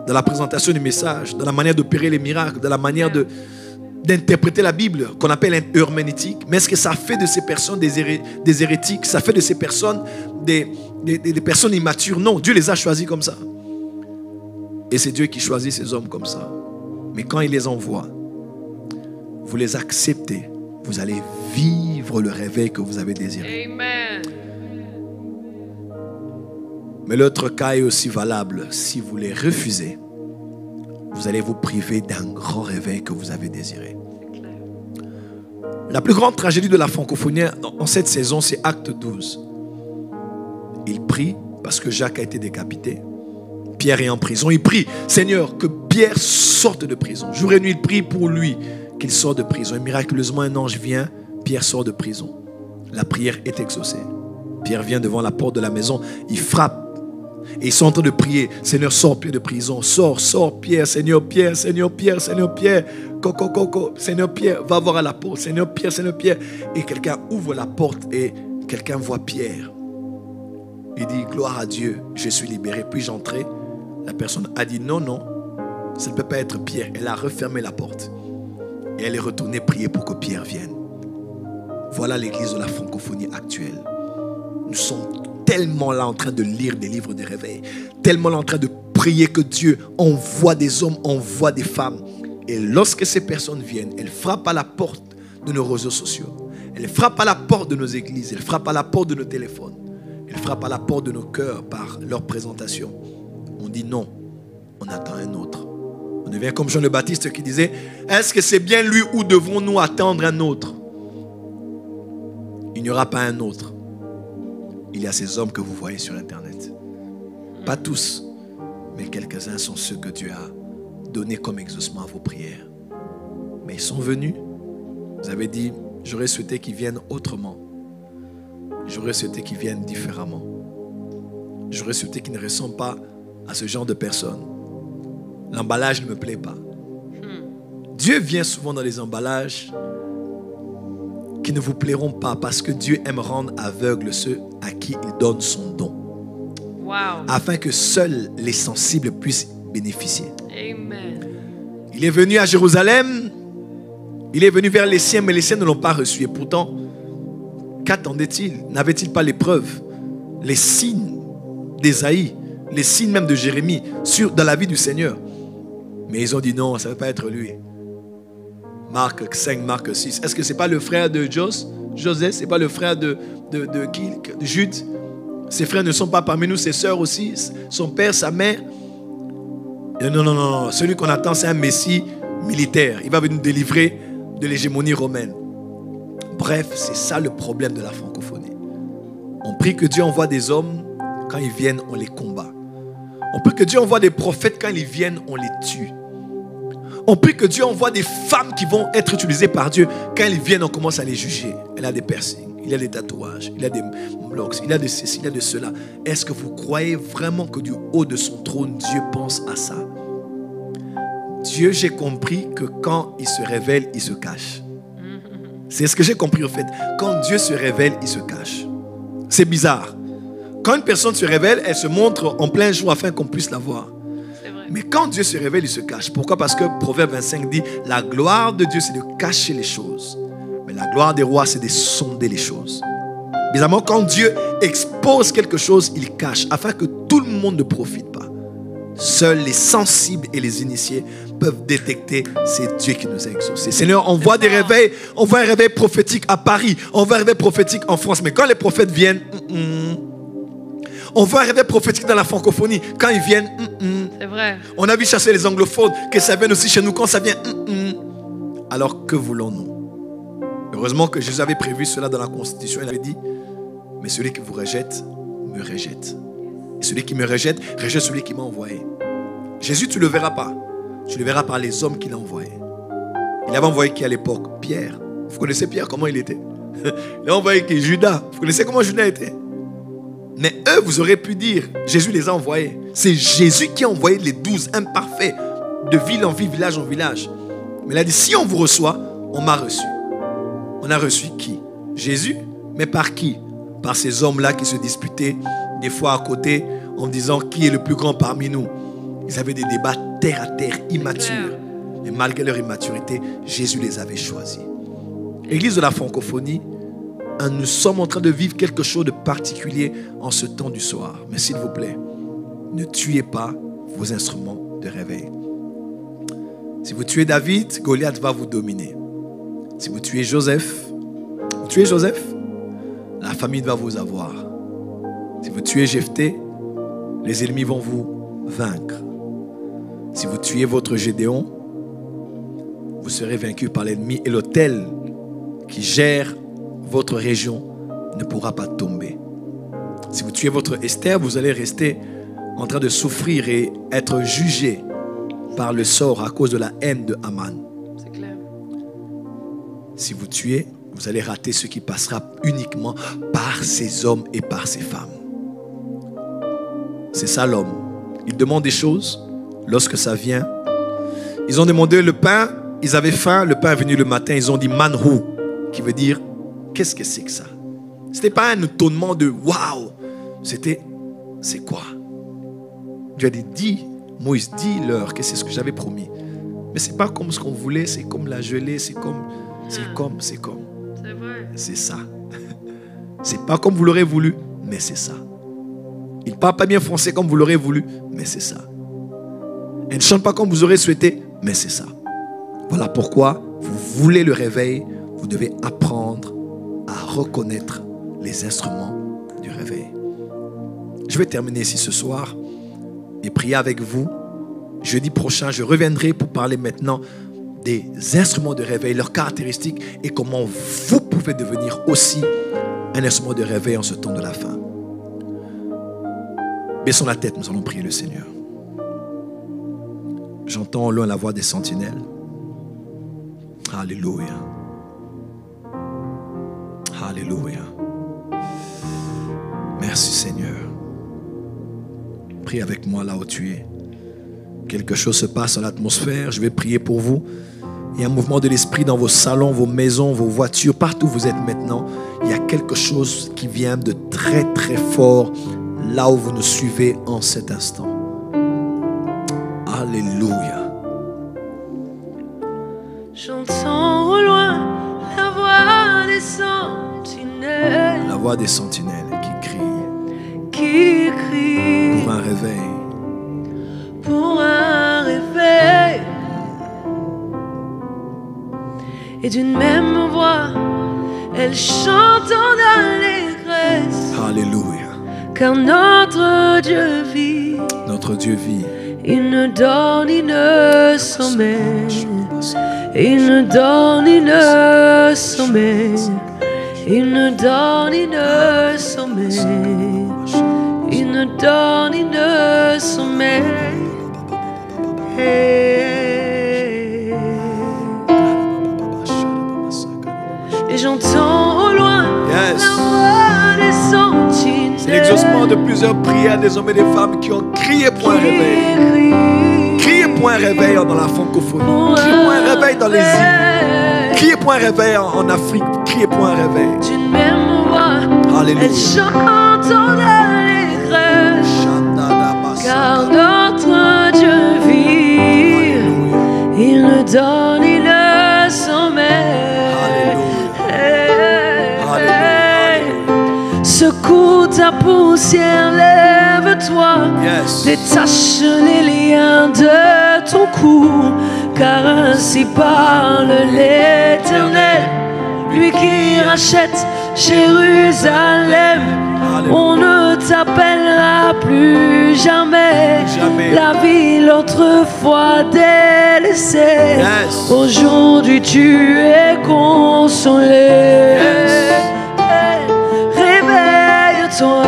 [SPEAKER 1] dans la présentation du message, dans la manière d'opérer les miracles, dans la manière d'interpréter la Bible, qu'on appelle herméneutique. Mais est-ce que ça fait de ces personnes des hérétiques? Ça fait de ces personnes des personnes immatures? Non, Dieu les a choisis comme ça. Et c'est Dieu qui choisit ces hommes comme ça. Mais quand il les envoie, vous les acceptez, vous allez vivre le réveil que vous avez désiré.
[SPEAKER 2] Amen.
[SPEAKER 1] Mais l'autre cas est aussi valable. Si vous les refusez, vous allez vous priver d'un grand réveil que vous avez désiré.
[SPEAKER 2] C'est clair.
[SPEAKER 1] La plus grande tragédie de la francophonie en cette saison, c'est Acte 12. Il prie parce que Jacques a été décapité. Pierre est en prison. Il prie, Seigneur, que Pierre sorte de prison. Jour et nuit, il prie pour lui qu'il sorte de prison. Et miraculeusement, un ange vient, Pierre sort de prison. La prière est exaucée. Pierre vient devant la porte de la maison, il frappe. Et ils sont en train de prier, Seigneur, sors Pierre de prison. Sors Pierre, Seigneur Pierre, Seigneur Pierre, Seigneur Pierre. Coco, Seigneur Pierre, va voir à la porte. Seigneur Pierre. Et quelqu'un ouvre la porte et quelqu'un voit Pierre. Il dit, gloire à Dieu, je suis libéré. Puis-je entrer? La personne a dit, non, ça ne peut pas être Pierre. Elle a refermé la porte. Et elle est retournée prier pour que Pierre vienne. Voilà l'église de la francophonie actuelle. Nous sommes tellement là en train de lire des livres de réveil, tellement là en train de prier que Dieu envoie des hommes, envoie des femmes. Et lorsque ces personnes viennent, elles frappent à la porte de nos réseaux sociaux, elles frappent à la porte de nos églises, elles frappent à la porte de nos téléphones, elles frappent à la porte de nos cœurs par leur présentation. On dit non, on attend un autre. On devient comme Jean le Baptiste qui disait, est-ce que c'est bien lui ou devrons-nous attendre un autre? Il n'y aura pas un autre. Il y a ces hommes que vous voyez sur Internet. Pas tous, mais quelques-uns sont ceux que Dieu a donnés comme exaucement à vos prières. Mais ils sont venus. Vous avez dit, j'aurais souhaité qu'ils viennent autrement. J'aurais souhaité qu'ils viennent différemment. J'aurais souhaité qu'ils ne ressemblent pas à ce genre de personnes. L'emballage ne me plaît pas. Dieu vient souvent dans les emballages qui ne vous plairont pas parce que Dieu aime rendre aveugles ceux à qui il donne son don.
[SPEAKER 2] Wow.
[SPEAKER 1] Afin que seuls les sensibles puissent bénéficier.
[SPEAKER 2] Amen.
[SPEAKER 1] Il est venu à Jérusalem, il est venu vers les siens, mais les siens ne l'ont pas reçu. Et pourtant, qu'attendait-il? N'avait-il pas les preuves, les signes d'Ésaïe, les signes même de Jérémie dans la vie du Seigneur? Mais ils ont dit non, ça ne peut pas être lui. Marc 5, Marc 6. Est-ce que ce n'est pas le frère de Joseph? Ce n'est pas le frère de Jude? Ses frères ne sont pas parmi nous, ses sœurs aussi, son père, sa mère? Et non. Celui qu'on attend, c'est un Messie militaire. Il va venir nous délivrer de l'hégémonie romaine. Bref, c'est ça le problème de la francophonie. On prie que Dieu envoie des hommes, quand ils viennent, on les combat. On prie que Dieu envoie des prophètes, quand ils viennent, on les tue. On prie que Dieu envoie des femmes qui vont être utilisées par Dieu. Quand ils viennent, on commence à les juger. Elle a des piercings, il a des tatouages, il a des locks, il a de ceci, il a de cela. Est-ce que vous croyez vraiment que du haut de son trône, Dieu pense à ça? Dieu, j'ai compris que quand il se révèle, il se cache. C'est ce que j'ai compris en fait. Quand Dieu se révèle, il se cache. C'est bizarre. Quand une personne se révèle, elle se montre en plein jour afin qu'on puisse la voir. Mais quand Dieu se révèle, il se cache. Pourquoi? Parce que Proverbe 25 dit, la gloire de Dieu, c'est de cacher les choses. Mais la gloire des rois, c'est de sonder les choses. Bizarrement, quand Dieu expose quelque chose, il cache, afin que tout le monde ne profite pas. Seuls les sensibles et les initiés peuvent détecter, c'est Dieu qui nous a exaucés. Seigneur, on voit des réveils, on voit un réveil prophétique à Paris, on voit un réveil prophétique en France. Mais quand les prophètes viennent, on voit un réveil prophétique dans la francophonie. Quand ils viennent,
[SPEAKER 2] C'est vrai.
[SPEAKER 1] On a vu chasser les anglophones, que ça vienne aussi chez nous. Quand ça vient, Alors que voulons-nous? Heureusement que Jésus avait prévu cela dans la Constitution. Il avait dit, mais celui qui vous rejette, me rejette. Et celui qui me rejette, rejette celui qui m'a envoyé. Jésus, tu ne le verras pas. Tu le verras par les hommes qu'il a envoyés. Il avait envoyé qui à l'époque? Pierre. Vous connaissez Pierre, comment il était? Il a envoyé qui? Judas. Vous connaissez comment Judas était? Mais eux, vous aurez pu dire, Jésus les a envoyés. C'est Jésus qui a envoyé les 12 imparfaits de ville en ville, village en village. Mais il a dit, si on vous reçoit, on m'a reçu. On a reçu qui? Jésus. Mais par qui? Par ces hommes-là qui se disputaient des fois à côté en disant qui est le plus grand parmi nous. Ils avaient des débats terre à terre, immatures. Mais malgré leur immaturité, Jésus les avait choisis. Église de la francophonie, nous sommes en train de vivre quelque chose de particulier en ce temps du soir. Mais s'il vous plaît, ne tuez pas vos instruments de réveil. Si vous tuez David, Goliath va vous dominer. Si vous tuez Joseph, la famine va vous avoir. Si vous tuez Jephthé, les ennemis vont vous vaincre. Si vous tuez votre Gédéon, vous serez vaincu par l'ennemi et l'autel qui gère votre région ne pourra pas tomber. Si vous tuez votre Esther, vous allez rester en train de souffrir et être jugé par le sort à cause de la haine de Haman.
[SPEAKER 2] C'est clair.
[SPEAKER 1] Si vous tuez, vous allez rater ce qui passera uniquement par ces hommes et par ces femmes. C'est ça l'homme. Il demande des choses lorsque ça vient. Ils ont demandé le pain, ils avaient faim, le pain est venu le matin, ils ont dit manhu, qui veut dire qu'est-ce que c'est que ça? C'était pas un étonnement de waouh, c'était c'est quoi? Dieu a dit, dis, Moïse, dis-leur que c'est ce que j'avais promis. Mais c'est pas comme ce qu'on voulait, c'est comme la gelée, c'est comme.
[SPEAKER 2] C'est vrai.
[SPEAKER 1] C'est ça. C'est pas comme vous l'aurez voulu, mais c'est ça. Il parle pas bien français comme vous l'aurez voulu, mais c'est ça. Elle ne chante pas comme vous aurez souhaité, mais c'est ça. Voilà pourquoi vous voulez le réveil, vous devez apprendre à reconnaître les instruments du réveil. Je vais terminer ici ce soir et prier avec vous. Jeudi prochain, je reviendrai pour parler maintenant des instruments de réveil, leurs caractéristiques et comment vous pouvez devenir aussi un instrument de réveil en ce temps de la fin. Baissons la tête, nous allons prier le Seigneur. J'entends au loin la voix des sentinelles. Alléluia. Alléluia. Merci Seigneur. Prie avec moi là où tu es. Quelque chose se passe dans l'atmosphère. Je vais prier pour vous. Il y a un mouvement de l'esprit dans vos salons, vos maisons, vos voitures, partout où vous êtes maintenant. Il y a quelque chose qui vient de très très fort là où vous nous suivez en cet instant. Alléluia.
[SPEAKER 2] J'entends au loin la voix des sentinelles.
[SPEAKER 1] La voix des sentinelles qui crient.
[SPEAKER 2] Qui crient.
[SPEAKER 1] Pour un réveil.
[SPEAKER 2] Pour un réveil. Et d'une même voix, elle chante en allégresse.
[SPEAKER 1] Alléluia.
[SPEAKER 2] Car notre Dieu vit.
[SPEAKER 1] Notre Dieu vit.
[SPEAKER 2] Il ne dort ni ne sommeille. Il ne dort ni ne sommeille. Il ne dort ni ne sommeille. Il ne dort ni ne sommeille. Et j'entends au loin la voix des sentinelles.
[SPEAKER 1] C'est l'exaucement de plusieurs prières des hommes et des femmes qui ont crié pour un réveil. Criez pour un réveil dans la francophonie. Criez pour un réveil dans les îles. Criez pour un réveil en Afrique. Criez pour un réveil.
[SPEAKER 2] D'une même voix,
[SPEAKER 1] Alléluia.
[SPEAKER 2] elle chante en allégresse. Car notre Dieu vit.
[SPEAKER 1] Alléluia.
[SPEAKER 2] Il ne dort ni ne sommeille. Secoue ta poussière, lève-toi.
[SPEAKER 1] Yes.
[SPEAKER 2] Détache les liens de ton cou. Car ainsi parle l'Éternel, lui qui rachète Jérusalem.
[SPEAKER 1] Alléluia.
[SPEAKER 2] On ne t'appellera plus jamais,
[SPEAKER 1] Jamais.
[SPEAKER 2] la ville autrefois délaissée.
[SPEAKER 1] Yes.
[SPEAKER 2] Aujourd'hui tu es consolé.
[SPEAKER 1] Yes.
[SPEAKER 2] Réveille-toi.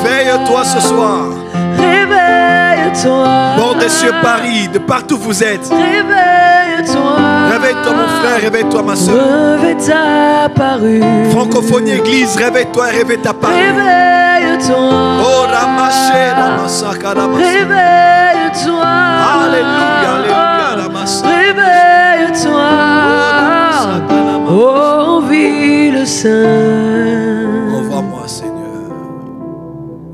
[SPEAKER 1] Réveille-toi ce soir.
[SPEAKER 2] Réveille-toi.
[SPEAKER 1] Bord des cieux, Paris, de partout où vous êtes.
[SPEAKER 2] Réveille-toi.
[SPEAKER 1] Réveille-toi mon frère, réveille-toi ma soeur.
[SPEAKER 2] Réveille ta parure.
[SPEAKER 1] Francophonie Église, réveille-toi et réveille ta parole.
[SPEAKER 2] Réveille-toi.
[SPEAKER 1] Oh, Ramaché, Ramasaka, Ramasaka.
[SPEAKER 2] Réveille-toi.
[SPEAKER 1] Alléluia, alléluia, Ramasaka.
[SPEAKER 2] Réveille-toi. Oh, ville saint.
[SPEAKER 1] Envoie-moi, Seigneur.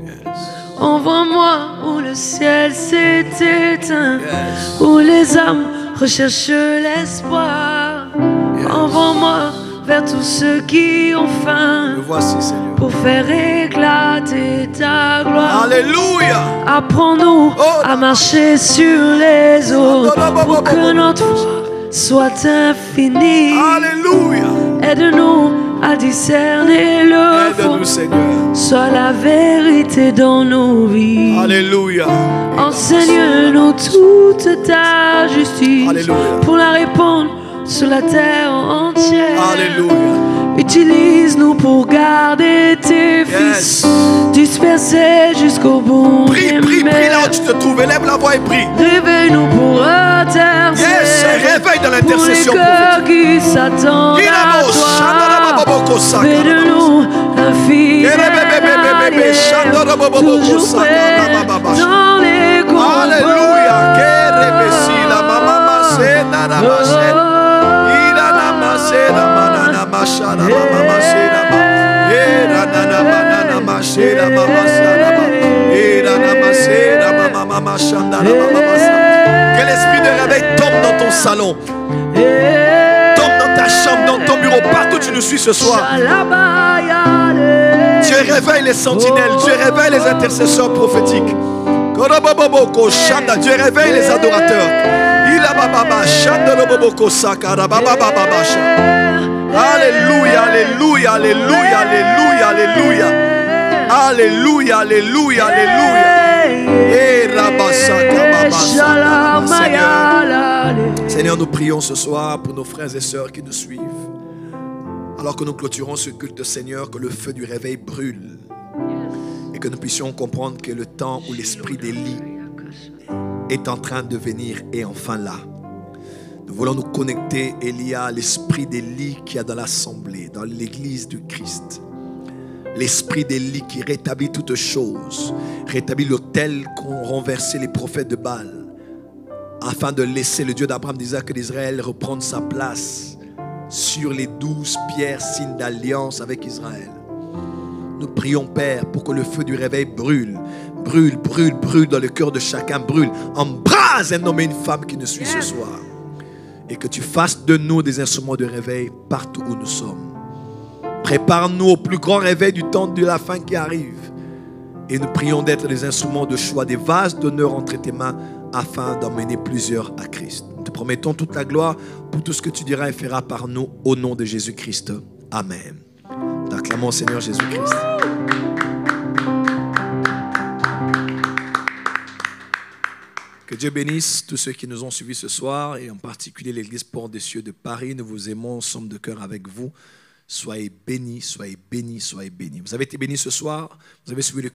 [SPEAKER 1] Yes.
[SPEAKER 2] Envoie-moi où le ciel s'est éteint,
[SPEAKER 1] Yes.
[SPEAKER 2] où les âmes recherchent l'espoir.
[SPEAKER 1] Yes.
[SPEAKER 2] Envoie-moi vers tous ceux qui ont faim,
[SPEAKER 1] Me voici, Seigneur.
[SPEAKER 2] pour faire éclater ta gloire.
[SPEAKER 1] Alléluia.
[SPEAKER 2] Apprends-nous à marcher sur les eaux, pour que notre foi soit infinie.
[SPEAKER 1] Alléluia.
[SPEAKER 2] Aide-nous à discerner le faux,
[SPEAKER 1] Aide-nous, Seigneur.
[SPEAKER 2] soit la vérité vérité dans nos vies.
[SPEAKER 1] Alléluia.
[SPEAKER 2] Enseigne-nous toute ta justice.
[SPEAKER 1] Alléluia.
[SPEAKER 2] Pour la répandre sur la terre entière.
[SPEAKER 1] Alléluia.
[SPEAKER 2] Utilise-nous pour garder tes fils, dispersés jusqu'au bout.
[SPEAKER 1] Prie là où tu te trouves. Élève la voix et prie.
[SPEAKER 2] Réveille-nous pour intercéder.
[SPEAKER 1] Réveille dans l'intercession.
[SPEAKER 2] Pour les cœurs qui s'attendent à toi. Fais de nous un fidèle allié, toujours prêt dans les combats.
[SPEAKER 1] Alléluia. Que l'esprit de réveil tombe dans ton salon, tombe dans ta chambre, dans ton bureau, partout où tu nous suis ce soir. Dieu réveille les sentinelles, Dieu réveille les intercesseurs prophétiques. Dieu réveille les adorateurs. Alléluia, alléluia, alléluia, alléluia, alléluia. Alléluia, alléluia, alléluia. Seigneur, nous prions ce soir pour nos frères et sœurs qui nous suivent. Alors que nous clôturons ce culte, Seigneur, que le feu du réveil brûle. Et que nous puissions comprendre que le temps où l'esprit d'Élie est en train de venir est enfin là. Nous voulons nous connecter, Élia, à l'esprit d'Élie qui est dans l'assemblée, dans l'église du Christ. L'esprit d'Élie qui rétablit toutes choses, rétablit l'autel qu'ont renversé les prophètes de Baal, afin de laisser le Dieu d'Abraham, d'Isaac et d'Israël reprendre sa place sur les 12 pierres, signes d'alliance avec Israël. Nous prions, Père, pour que le feu du réveil brûle, brûle, brûle, brûle dans le cœur de chacun, brûle, embrase un homme et une femme qui nous suit ce soir. Et que tu fasses de nous des instruments de réveil partout où nous sommes. Prépare-nous au plus grand réveil du temps de la fin qui arrive. Et nous prions d'être des instruments de choix, des vases d'honneur entre tes mains, afin d'emmener plusieurs à Christ. Nous te promettons toute la gloire pour tout ce que tu diras et feras par nous, au nom de Jésus-Christ. Amen. Acclamons Seigneur Jésus-Christ. Que Dieu bénisse tous ceux qui nous ont suivis ce soir, et en particulier l'Église Porte des Cieux de Paris. Nous vous aimons, nous sommes de cœur avec vous. Soyez bénis, soyez bénis, soyez bénis. Vous avez été bénis ce soir, vous avez suivi le